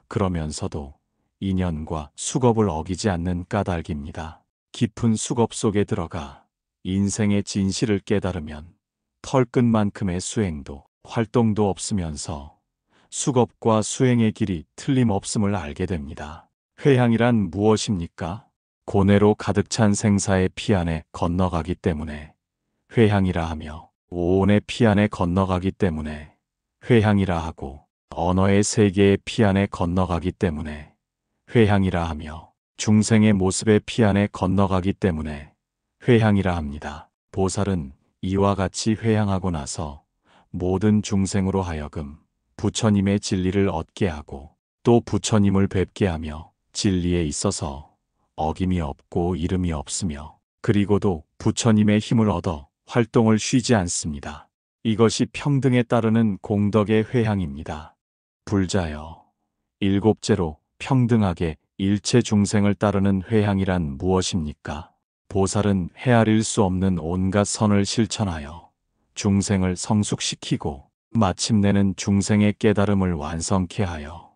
그러면서도 인연과 수겁을 어기지 않는 까닭입니다. 깊은 수겁 속에 들어가 인생의 진실을 깨달으면 털끝만큼의 수행도 활동도 없으면서 수겁과 수행의 길이 틀림없음을 알게 됩니다. 회향이란 무엇입니까? 고뇌로 가득 찬 생사의 피 안에 건너가기 때문에 회향이라 하며 오온의 피 안에 건너가기 때문에 회향이라 하고 언어의 세계의 피 안에 건너가기 때문에 회향이라 하며 중생의 모습의 피 안에 건너가기 때문에 회향이라 합니다. 보살은 이와 같이 회향하고 나서 모든 중생으로 하여금 부처님의 진리를 얻게 하고 또 부처님을 뵙게 하며 진리에 있어서 어김이 없고 이름이 없으며 그리고도 부처님의 힘을 얻어 활동을 쉬지 않습니다. 이것이 평등에 따르는 공덕의 회향입니다. 불자여, 일곱째로 평등하게 일체 중생을 따르는 회향이란 무엇입니까? 보살은 헤아릴 수 없는 온갖 선을 실천하여 중생을 성숙시키고 마침내는 중생의 깨달음을 완성케 하여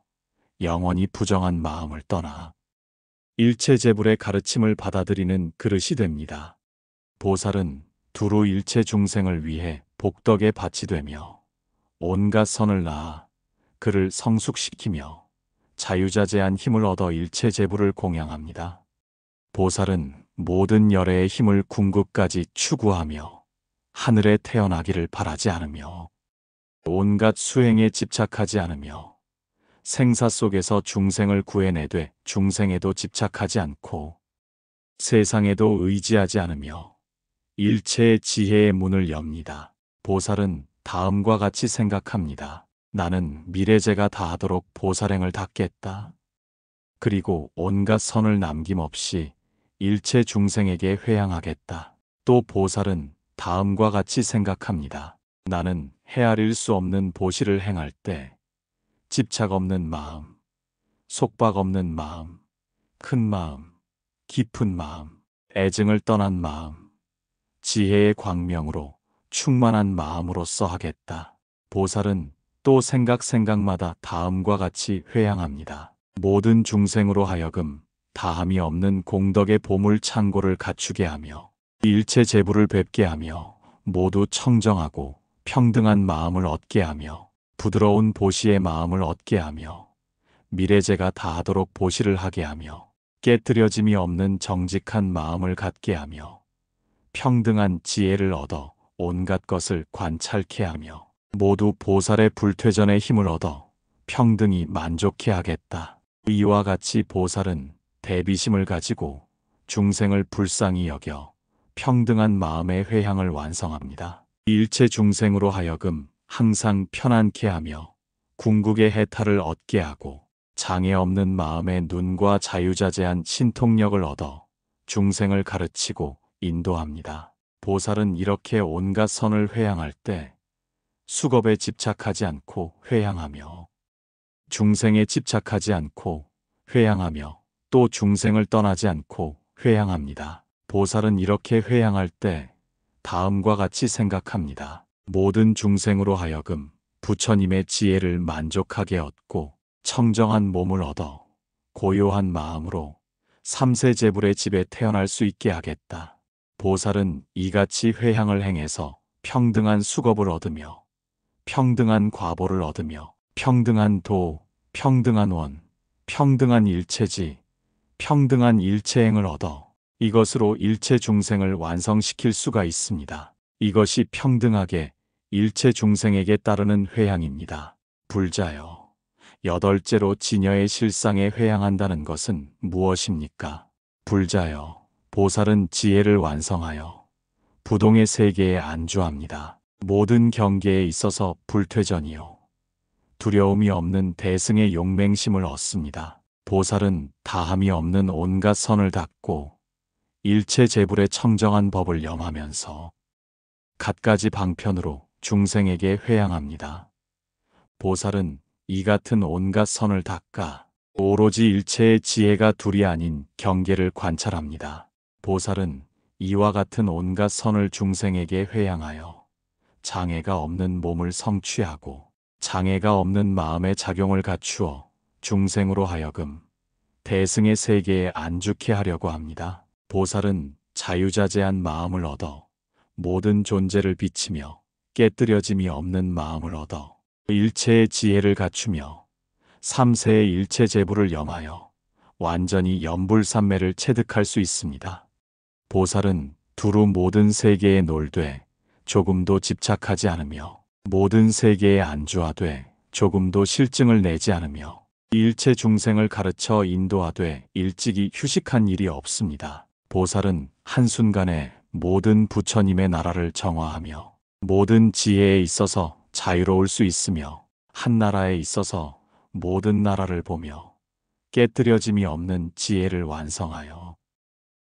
영원히 부정한 마음을 떠나 일체재불의 가르침을 받아들이는 그릇이 됩니다. 보살은 두루 일체 중생을 위해 복덕의 밭이 되며 온갖 선을 낳아 그를 성숙시키며 자유자재한 힘을 얻어 일체재불을 공양합니다. 보살은 모든 열애의 힘을 궁극까지 추구하며 하늘에 태어나기를 바라지 않으며 온갖 수행에 집착하지 않으며 생사 속에서 중생을 구해내되 중생에도 집착하지 않고 세상에도 의지하지 않으며 일체의 지혜의 문을 엽니다. 보살은 다음과 같이 생각합니다. 나는 미래제가 다하도록 보살행을 닦겠다. 그리고 온갖 선을 남김없이 일체 중생에게 회향하겠다. 또 보살은 다음과 같이 생각합니다. 나는 헤아릴 수 없는 보시를 행할 때 집착 없는 마음, 속박 없는 마음, 큰 마음, 깊은 마음, 애증을 떠난 마음, 지혜의 광명으로 충만한 마음으로써 하겠다. 보살은 또 생각마다 다음과 같이 회향합니다. 모든 중생으로 하여금 다함이 없는 공덕의 보물 창고를 갖추게 하며 일체 재부를 뵙게 하며 모두 청정하고 평등한 마음을 얻게 하며 부드러운 보시의 마음을 얻게 하며 미래제가 다하도록 보시를 하게 하며 깨뜨려짐이 없는 정직한 마음을 갖게 하며 평등한 지혜를 얻어 온갖 것을 관찰케 하며 모두 보살의 불퇴전의 힘을 얻어 평등히 만족해 하겠다. 이와 같이 보살은 대비심을 가지고 중생을 불쌍히 여겨 평등한 마음의 회향을 완성합니다. 일체 중생으로 하여금 항상 편안케 하며 궁극의 해탈을 얻게 하고 장애 없는 마음의 눈과 자유자재한 신통력을 얻어 중생을 가르치고 인도합니다. 보살은 이렇게 온갖 선을 회향할 때 수겁에 집착하지 않고 회향하며 중생에 집착하지 않고 회향하며 또 중생을 떠나지 않고 회향합니다. 보살은 이렇게 회향할 때 다음과 같이 생각합니다. 모든 중생으로 하여금 부처님의 지혜를 만족하게 얻고 청정한 몸을 얻어 고요한 마음으로 삼세제불의 집에 태어날 수 있게 하겠다. 보살은 이같이 회향을 행해서 평등한 수겁을 얻으며 평등한 과보를 얻으며 평등한 도, 평등한 원, 평등한 일체지, 평등한 일체행을 얻어 이것으로 일체 중생을 완성시킬 수가 있습니다. 이것이 평등하게 일체 중생에게 따르는 회향입니다. 불자여, 여덟째로 진여의 실상에 회향한다는 것은 무엇입니까? 불자여, 보살은 지혜를 완성하여 부동의 세계에 안주합니다. 모든 경계에 있어서 불퇴전이요 두려움이 없는 대승의 용맹심을 얻습니다. 보살은 다함이 없는 온갖 선을 닦고 일체 재불의 청정한 법을 염하면서 갖가지 방편으로 중생에게 회향합니다. 보살은 이 같은 온갖 선을 닦아 오로지 일체의 지혜가 둘이 아닌 경계를 관찰합니다. 보살은 이와 같은 온갖 선을 중생에게 회향하여 장애가 없는 몸을 성취하고 장애가 없는 마음의 작용을 갖추어 중생으로 하여금 대승의 세계에 안주케 하려고 합니다. 보살은 자유자재한 마음을 얻어 모든 존재를 비치며 깨뜨려짐이 없는 마음을 얻어 일체의 지혜를 갖추며 삼세의 일체 재불을 염하여 완전히 연불삼매를 체득할 수 있습니다. 보살은 두루 모든 세계에 놀되 조금도 집착하지 않으며 모든 세계에 안주하되 조금도 실증을 내지 않으며 일체 중생을 가르쳐 인도하되 일찍이 휴식한 일이 없습니다. 보살은 한순간에 모든 부처님의 나라를 정화하며 모든 지혜에 있어서 자유로울 수 있으며 한 나라에 있어서 모든 나라를 보며 깨뜨려짐이 없는 지혜를 완성하여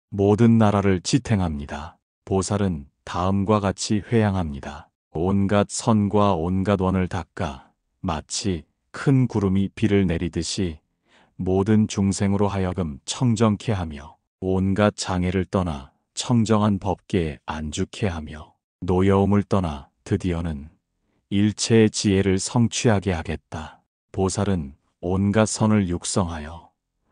모든 나라를 지탱합니다. 보살은 다음과 같이 회향합니다. 온갖 선과 온갖 원을 닦아 마치 큰 구름이 비를 내리듯이 모든 중생으로 하여금 청정케 하며 온갖 장애를 떠나 청정한 법계에 안주케 하며 노여움을 떠나 드디어는 일체의 지혜를 성취하게 하겠다. 보살은 온갖 선을 육성하여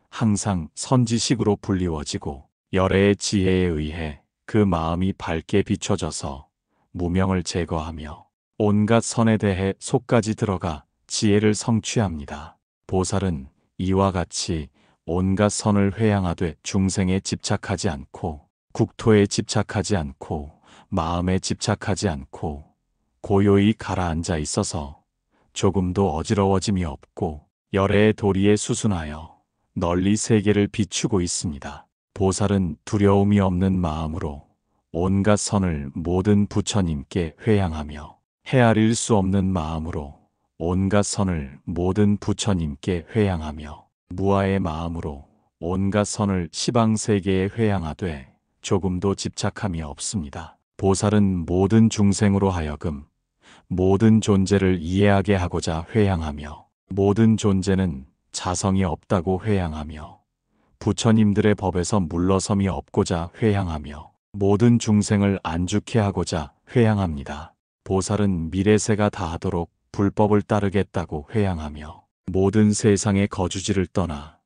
항상 선지식으로 불리워지고 열애의 지혜에 의해 그 마음이 밝게 비춰져서 무명을 제거하며 온갖 선에 대해 속까지 들어가 지혜를 성취합니다. 보살은 이와 같이 온갖 선을 회향하되 중생에 집착하지 않고 국토에 집착하지 않고 마음에 집착하지 않고 고요히 가라앉아 있어서 조금도 어지러워짐이 없고 열애의 도리에 수순하여 널리 세계를 비추고 있습니다. 보살은 두려움이 없는 마음으로 온갖 선을 모든 부처님께 회향하며 헤아릴 수 없는 마음으로 온갖 선을 모든 부처님께 회향하며 무아의 마음으로 온갖 선을 시방세계에 회향하되 조금도 집착함이 없습니다. 보살은 모든 중생으로 하여금 모든 존재를 이해하게 하고자 회향하며 모든 존재는 자성이 없다고 회향하며 부처님들의 법에서 물러섬이 없고자 회향하며 모든 중생을 안주케 하고자 회향합니다. 보살은 미래세가 다하도록 불법을 따르겠다고 회향하며 모든 세상의 거주지를 떠나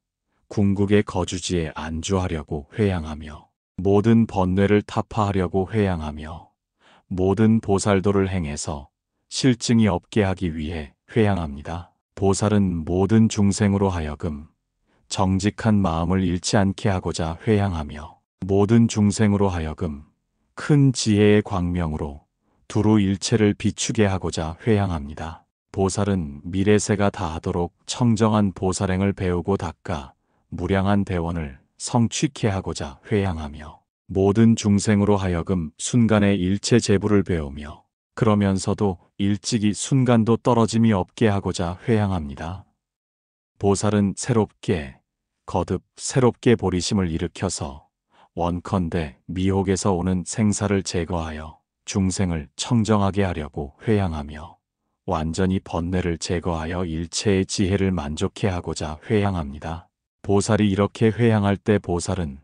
궁극의 거주지에 안주하려고 회향하며 모든 번뇌를 타파하려고 회향하며 모든 보살도를 행해서 실증이 없게 하기 위해 회양합니다. 보살은 모든 중생으로 하여금 정직한 마음을 잃지 않게 하고자 회양하며 모든 중생으로 하여금 큰 지혜의 광명으로 두루 일체를 비추게 하고자 회양합니다. 보살은 미래세가 다하도록 청정한 보살행을 배우고 닦아 무량한 대원을 성취케 하고자 회양하며 모든 중생으로 하여금 순간의 일체 재부를 배우며 그러면서도 일찍이 순간도 떨어짐이 없게 하고자 회양합니다. 보살은 거듭 새롭게 보리심을 일으켜서 원컨대 미혹에서 오는 생사를 제거하여 중생을 청정하게 하려고 회양하며 완전히 번뇌를 제거하여 일체의 지혜를 만족해 하고자 회양합니다. 보살이 이렇게 회양할 때 보살은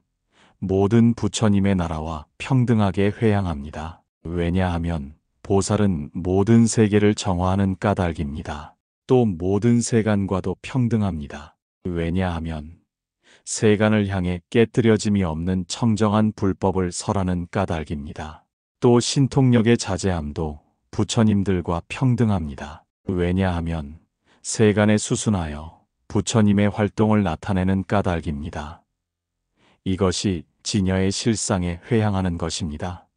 모든 부처님의 나라와 평등하게 회양합니다. 왜냐하면 보살은 모든 세계를 정화하는 까닭입니다. 또 모든 세간과도 평등합니다. 왜냐하면 세간을 향해 깨뜨려짐이 없는 청정한 불법을 설하는 까닭입니다. 또 신통력의 자제함도 부처님들과 평등합니다. 왜냐하면 세간에 수순하여 부처님의 활동을 나타내는 까닭입니다. 이것이 진여의 실상에 회양하는 것입니다.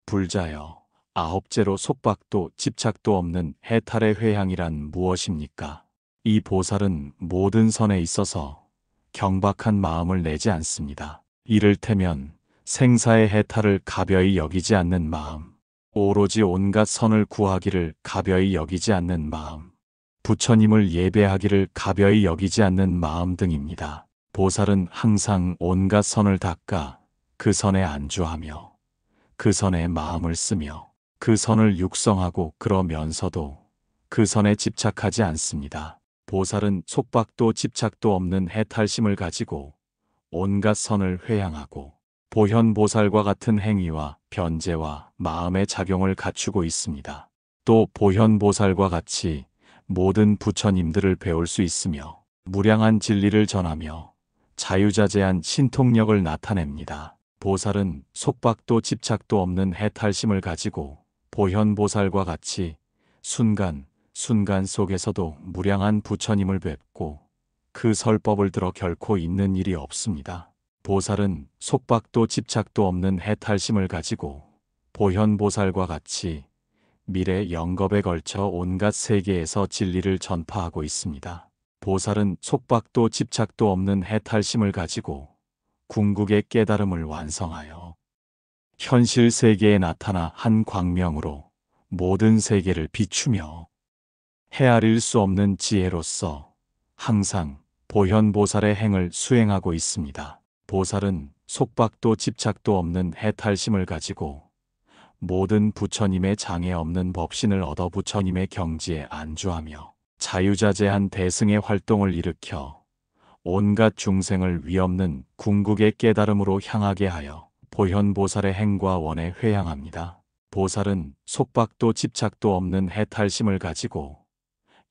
불자여, 아홉째로 속박도 집착도 없는 해탈의 회양이란 무엇입니까? 이 보살은 모든 선에 있어서 경박한 마음을 내지 않습니다. 이를테면 생사의 해탈을 가벼이 여기지 않는 마음, 오로지 온갖 선을 구하기를 가벼이 여기지 않는 마음, 부처님을 예배하기를 가벼이 여기지 않는 마음 등입니다. 보살은 항상 온갖 선을 닦아 그 선에 안주하며 그 선에 마음을 쓰며 그 선을 육성하고 그러면서도 그 선에 집착하지 않습니다. 보살은 속박도 집착도 없는 해탈심을 가지고 온갖 선을 회양하고 보현보살과 같은 행위와 변제와 마음의 작용을 갖추고 있습니다. 또 보현보살과 같이 모든 부처님들을 배울 수 있으며 무량한 진리를 전하며 자유자재한 신통력을 나타냅니다. 보살은 속박도 집착도 없는 해탈심을 가지고 보현보살과 같이 순간 속에서도 무량한 부처님을 뵙고 그 설법을 들어 결코 있는 일이 없습니다. 보살은 속박도 집착도 없는 해탈심을 가지고 보현보살과 같이 미래 영겁에 걸쳐 온갖 세계에서 진리를 전파하고 있습니다. 보살은 속박도 집착도 없는 해탈심을 가지고 궁극의 깨달음을 완성하여 현실 세계에 나타나 한 광명으로 모든 세계를 비추며 헤아릴 수 없는 지혜로서 항상 보현보살의 행을 수행하고 있습니다. 보살은 속박도 집착도 없는 해탈심을 가지고 모든 부처님의 장애 없는 법신을 얻어 부처님의 경지에 안주하며 자유자재한 대승의 활동을 일으켜 온갖 중생을 위없는 궁극의 깨달음으로 향하게 하여 보현보살의 행과 원에 회양합니다. 보살은 속박도 집착도 없는 해탈심을 가지고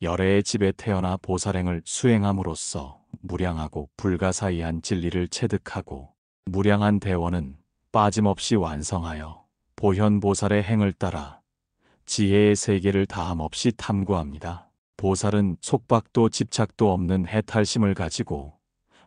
열애의 집에 태어나 보살행을 수행함으로써 무량하고 불가사의한 진리를 체득하고 무량한 대원은 빠짐없이 완성하여 보현보살의 행을 따라 지혜의 세계를 다함없이 탐구합니다. 보살은 속박도 집착도 없는 해탈심을 가지고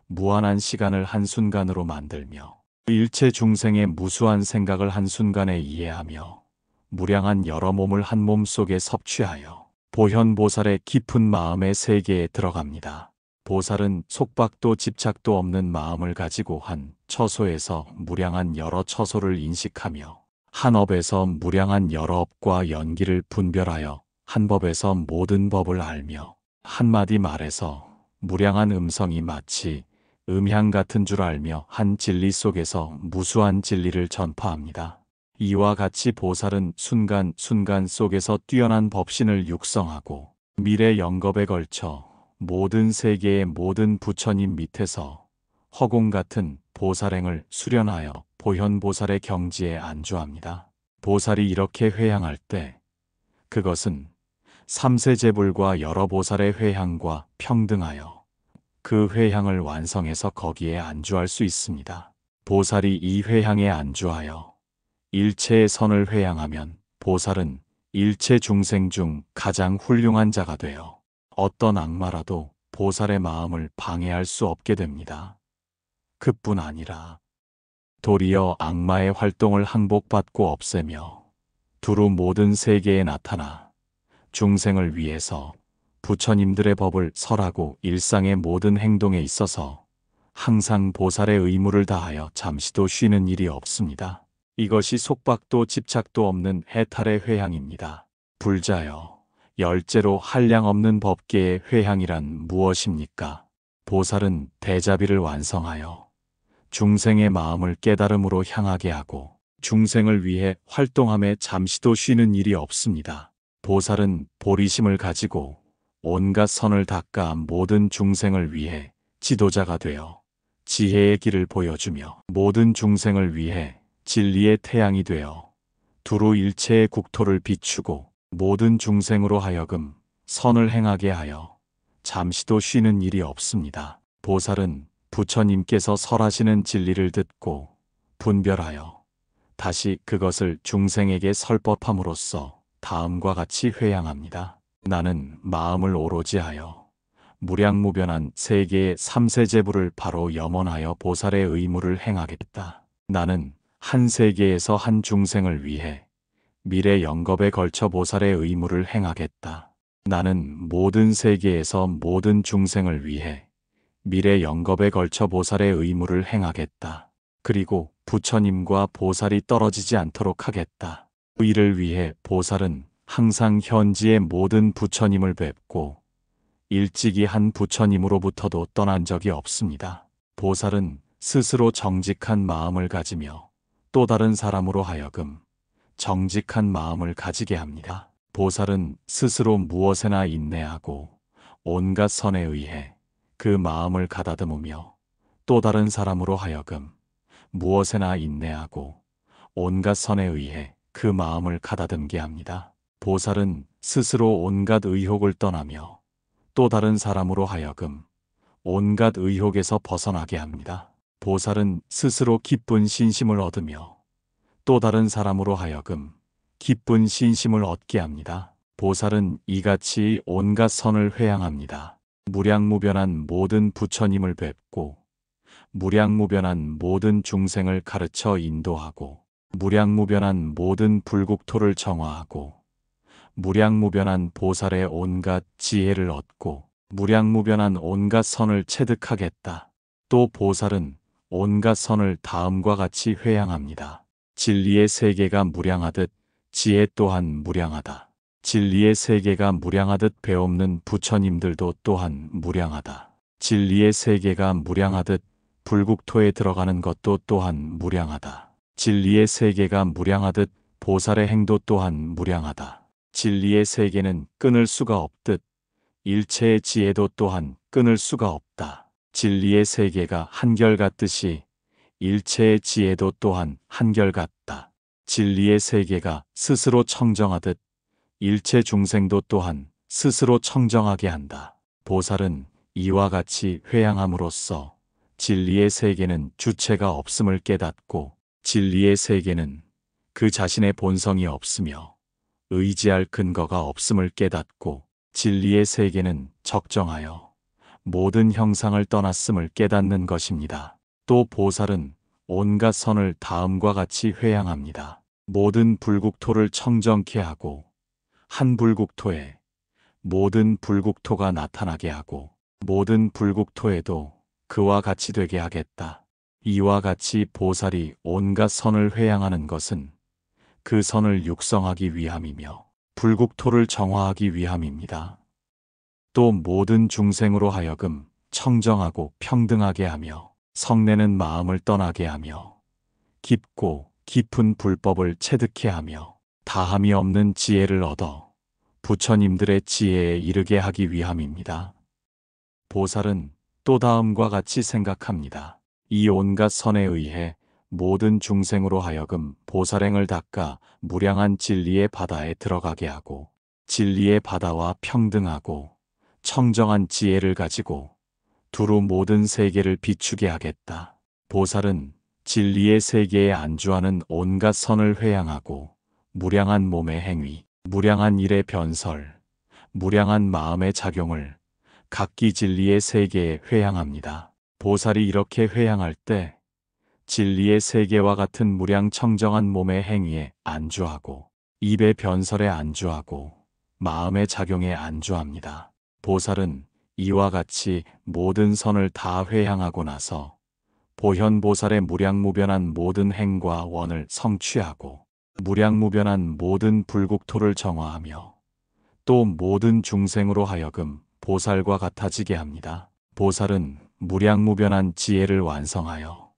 무한한 시간을 한순간으로 만들며 일체 중생의 무수한 생각을 한순간에 이해하며 무량한 여러 몸을 한 몸 속에 섭취하여 보현보살의 깊은 마음의 세계에 들어갑니다. 보살은 속박도 집착도 없는 마음을 가지고 한 처소에서 무량한 여러 처소를 인식하며 한 업에서 무량한 여러 업과 연기를 분별하여 한 법에서 모든 법을 알며 한마디 말해서 무량한 음성이 마치 음향 같은 줄 알며 한 진리 속에서 무수한 진리를 전파합니다. 이와 같이 보살은 순간 속에서 뛰어난 법신을 육성하고 미래 영겁에 걸쳐 모든 세계의 모든 부처님 밑에서 허공 같은 보살행을 수련하여 보현보살의 경지에 안주합니다. 보살이 이렇게 회양할 때 그것은 삼세제불과 여러 보살의 회향과 평등하여 그 회향을 완성해서 거기에 안주할 수 있습니다. 보살이 이 회향에 안주하여 일체의 선을 회양하면 보살은 일체 중생 중 가장 훌륭한 자가 되어 어떤 악마라도 보살의 마음을 방해할 수 없게 됩니다. 그뿐 아니라 도리어 악마의 활동을 항복받고 없애며 두루 모든 세계에 나타나 중생을 위해서 부처님들의 법을 설하고 일상의 모든 행동에 있어서 항상 보살의 의무를 다하여 잠시도 쉬는 일이 없습니다. 이것이 속박도 집착도 없는 해탈의 회향입니다. 불자여, 열째로 한량없는 법계의 회향이란 무엇입니까? 보살은 대자비를 완성하여 중생의 마음을 깨달음으로 향하게 하고 중생을 위해 활동함에 잠시도 쉬는 일이 없습니다. 보살은 보리심을 가지고 온갖 선을 닦아 모든 중생을 위해 지도자가 되어 지혜의 길을 보여주며 모든 중생을 위해 진리의 태양이 되어 두루 일체의 국토를 비추고 모든 중생으로 하여금 선을 행하게 하여 잠시도 쉬는 일이 없습니다. 보살은 부처님께서 설하시는 진리를 듣고 분별하여 다시 그것을 중생에게 설법함으로써 다음과 같이 회양합니다. 나는 마음을 오로지 하여 무량무변한 세계의 삼세제부를 바로 염원하여 보살의 의무를 행하겠다. 나는 한 세계에서 한 중생을 위해 미래 영겁에 걸쳐 보살의 의무를 행하겠다. 나는 모든 세계에서 모든 중생을 위해 미래 영겁에 걸쳐 보살의 의무를 행하겠다. 그리고 부처님과 보살이 떨어지지 않도록 하겠다. 이를 위해 보살은 항상 현지의 모든 부처님을 뵙고 일찍이 한 부처님으로부터도 떠난 적이 없습니다. 보살은 스스로 정직한 마음을 가지며 또 다른 사람으로 하여금 정직한 마음을 가지게 합니다. 보살은 스스로 무엇에나 인내하고 온갖 선에 의해 그 마음을 가다듬으며 또 다른 사람으로 하여금 무엇에나 인내하고 온갖 선에 의해 그 마음을 가다듬게 합니다. 보살은 스스로 온갖 의혹을 떠나며 또 다른 사람으로 하여금 온갖 의혹에서 벗어나게 합니다. 보살은 스스로 기쁜 신심을 얻으며 또 다른 사람으로 하여금 기쁜 신심을 얻게 합니다. 보살은 이같이 온갖 선을 회양합니다. 무량무변한 모든 부처님을 뵙고 무량무변한 모든 중생을 가르쳐 인도하고 무량무변한 모든 불국토를 정화하고 무량무변한 보살의 온갖 지혜를 얻고 무량무변한 온갖 선을 체득하겠다. 또 보살은 온갖 선을 다음과 같이 회양합니다. 진리의 세계가 무량하듯 지혜 또한 무량하다. 진리의 세계가 무량하듯 배없는 부처님들도 또한 무량하다. 진리의 세계가 무량하듯 불국토에 들어가는 것도 또한 무량하다. 진리의 세계가 무량하듯 보살의 행도 또한 무량하다. 진리의 세계는 끊을 수가 없듯 일체의 지혜도 또한 끊을 수가 없다. 진리의 세계가 한결같듯이 일체의 지혜도 또한 한결같다. 진리의 세계가 스스로 청정하듯 일체 중생도 또한 스스로 청정하게 한다. 보살은 이와 같이 회양함으로써 진리의 세계는 주체가 없음을 깨닫고 진리의 세계는 그 자신의 본성이 없으며 의지할 근거가 없음을 깨닫고 진리의 세계는 적정하여 모든 형상을 떠났음을 깨닫는 것입니다. 또 보살은 온갖 선을 다음과 같이 회양합니다. 모든 불국토를 청정케 하고 한 불국토에 모든 불국토가 나타나게 하고 모든 불국토에도 그와 같이 되게 하겠다. 이와 같이 보살이 온갖 선을 회양하는 것은 그 선을 육성하기 위함이며 불국토를 정화하기 위함입니다. 또 모든 중생으로 하여금 청정하고 평등하게 하며 성내는 마음을 떠나게 하며 깊고 깊은 불법을 체득케 하며 다함이 없는 지혜를 얻어 부처님들의 지혜에 이르게 하기 위함입니다. 보살은 또 다음과 같이 생각합니다. 이 온갖 선에 의해 모든 중생으로 하여금 보살행을 닦아 무량한 진리의 바다에 들어가게 하고 진리의 바다와 평등하고 청정한 지혜를 가지고 두루 모든 세계를 비추게 하겠다. 보살은 진리의 세계에 안주하는 온갖 선을 회양하고 무량한 몸의 행위, 무량한 일의 변설, 무량한 마음의 작용을 각기 진리의 세계에 회향합니다. 보살이 이렇게 회향할 때 진리의 세계와 같은 무량 청정한 몸의 행위에 안주하고 입의 변설에 안주하고 마음의 작용에 안주합니다. 보살은 이와 같이 모든 선을 다 회향하고 나서 보현보살의 무량무변한 모든 행과 원을 성취하고 무량무변한 모든 불국토를 정화하며 또 모든 중생으로 하여금 보살과 같아지게 합니다. 보살은 무량무변한 지혜를 완성하여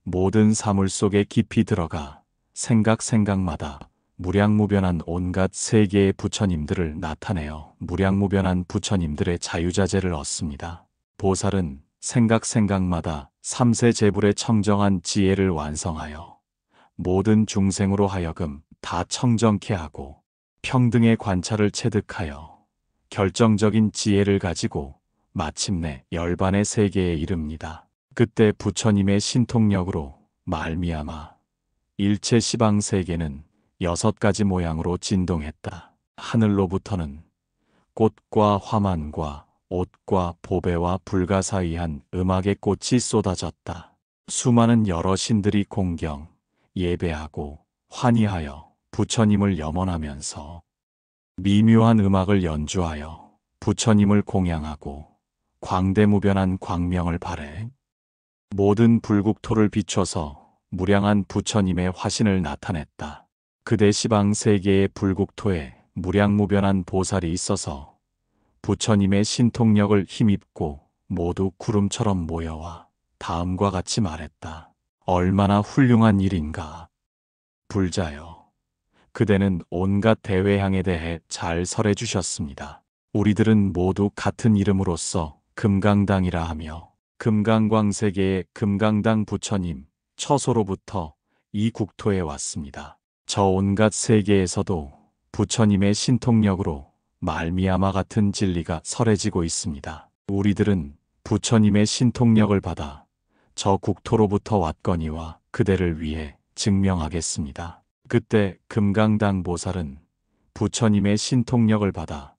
모든 사물 속에 깊이 들어가 생각마다 무량무변한 온갖 세계의 부처님들을 나타내어 무량무변한 부처님들의 자유자재를 얻습니다. 보살은 생각마다 삼세 제불의 청정한 지혜를 완성하여 모든 중생으로 하여금 다 청정케 하고 평등의 관찰을 체득하여 결정적인 지혜를 가지고 마침내 열반의 세계에 이릅니다. 그때 부처님의 신통력으로 말미암아 일체 시방 세계는 6가지 모양으로 진동했다. 하늘로부터는 꽃과 화만과 옷과 보배와 불과 사이한 음악의 꽃이 쏟아졌다. 수많은 여러 신들이 공경, 예배하고 환희하여 부처님을 염원하면서 미묘한 음악을 연주하여 부처님을 공양하고 광대무변한 광명을 발해 모든 불국토를 비춰서 무량한 부처님의 화신을 나타냈다. 그대 시방 세계의 불국토에 무량무변한 보살이 있어서 부처님의 신통력을 힘입고 모두 구름처럼 모여와 다음과 같이 말했다. 얼마나 훌륭한 일인가. 불자여, 그대는 온갖 대회향에 대해 잘 설해 주셨습니다. 우리들은 모두 같은 이름으로서 금강당이라 하며 금강광세계의 금강당 부처님 처소로부터 이 국토에 왔습니다. 저 온갖 세계에서도 부처님의 신통력으로 말미암아 같은 진리가 설해지고 있습니다. 우리들은 부처님의 신통력을 받아 저 국토로부터 왔거니와 그대를 위해 증명하겠습니다. 그때 금강당 보살은 부처님의 신통력을 받아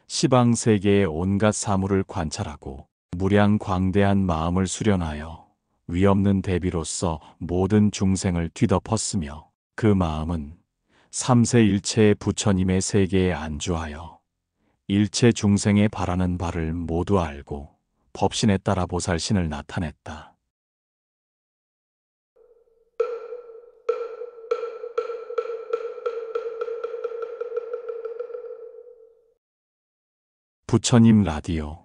시방 세계의 온갖 사물을 관찰하고 무량 광대한 마음을 수련하여 위없는 대비로서 모든 중생을 뒤덮었으며 그 마음은 삼세 일체의 부처님의 세계에 안주하여 일체 중생의 바라는 바를 모두 알고 법신에 따라 보살신을 나타냈다. 부처님 라디오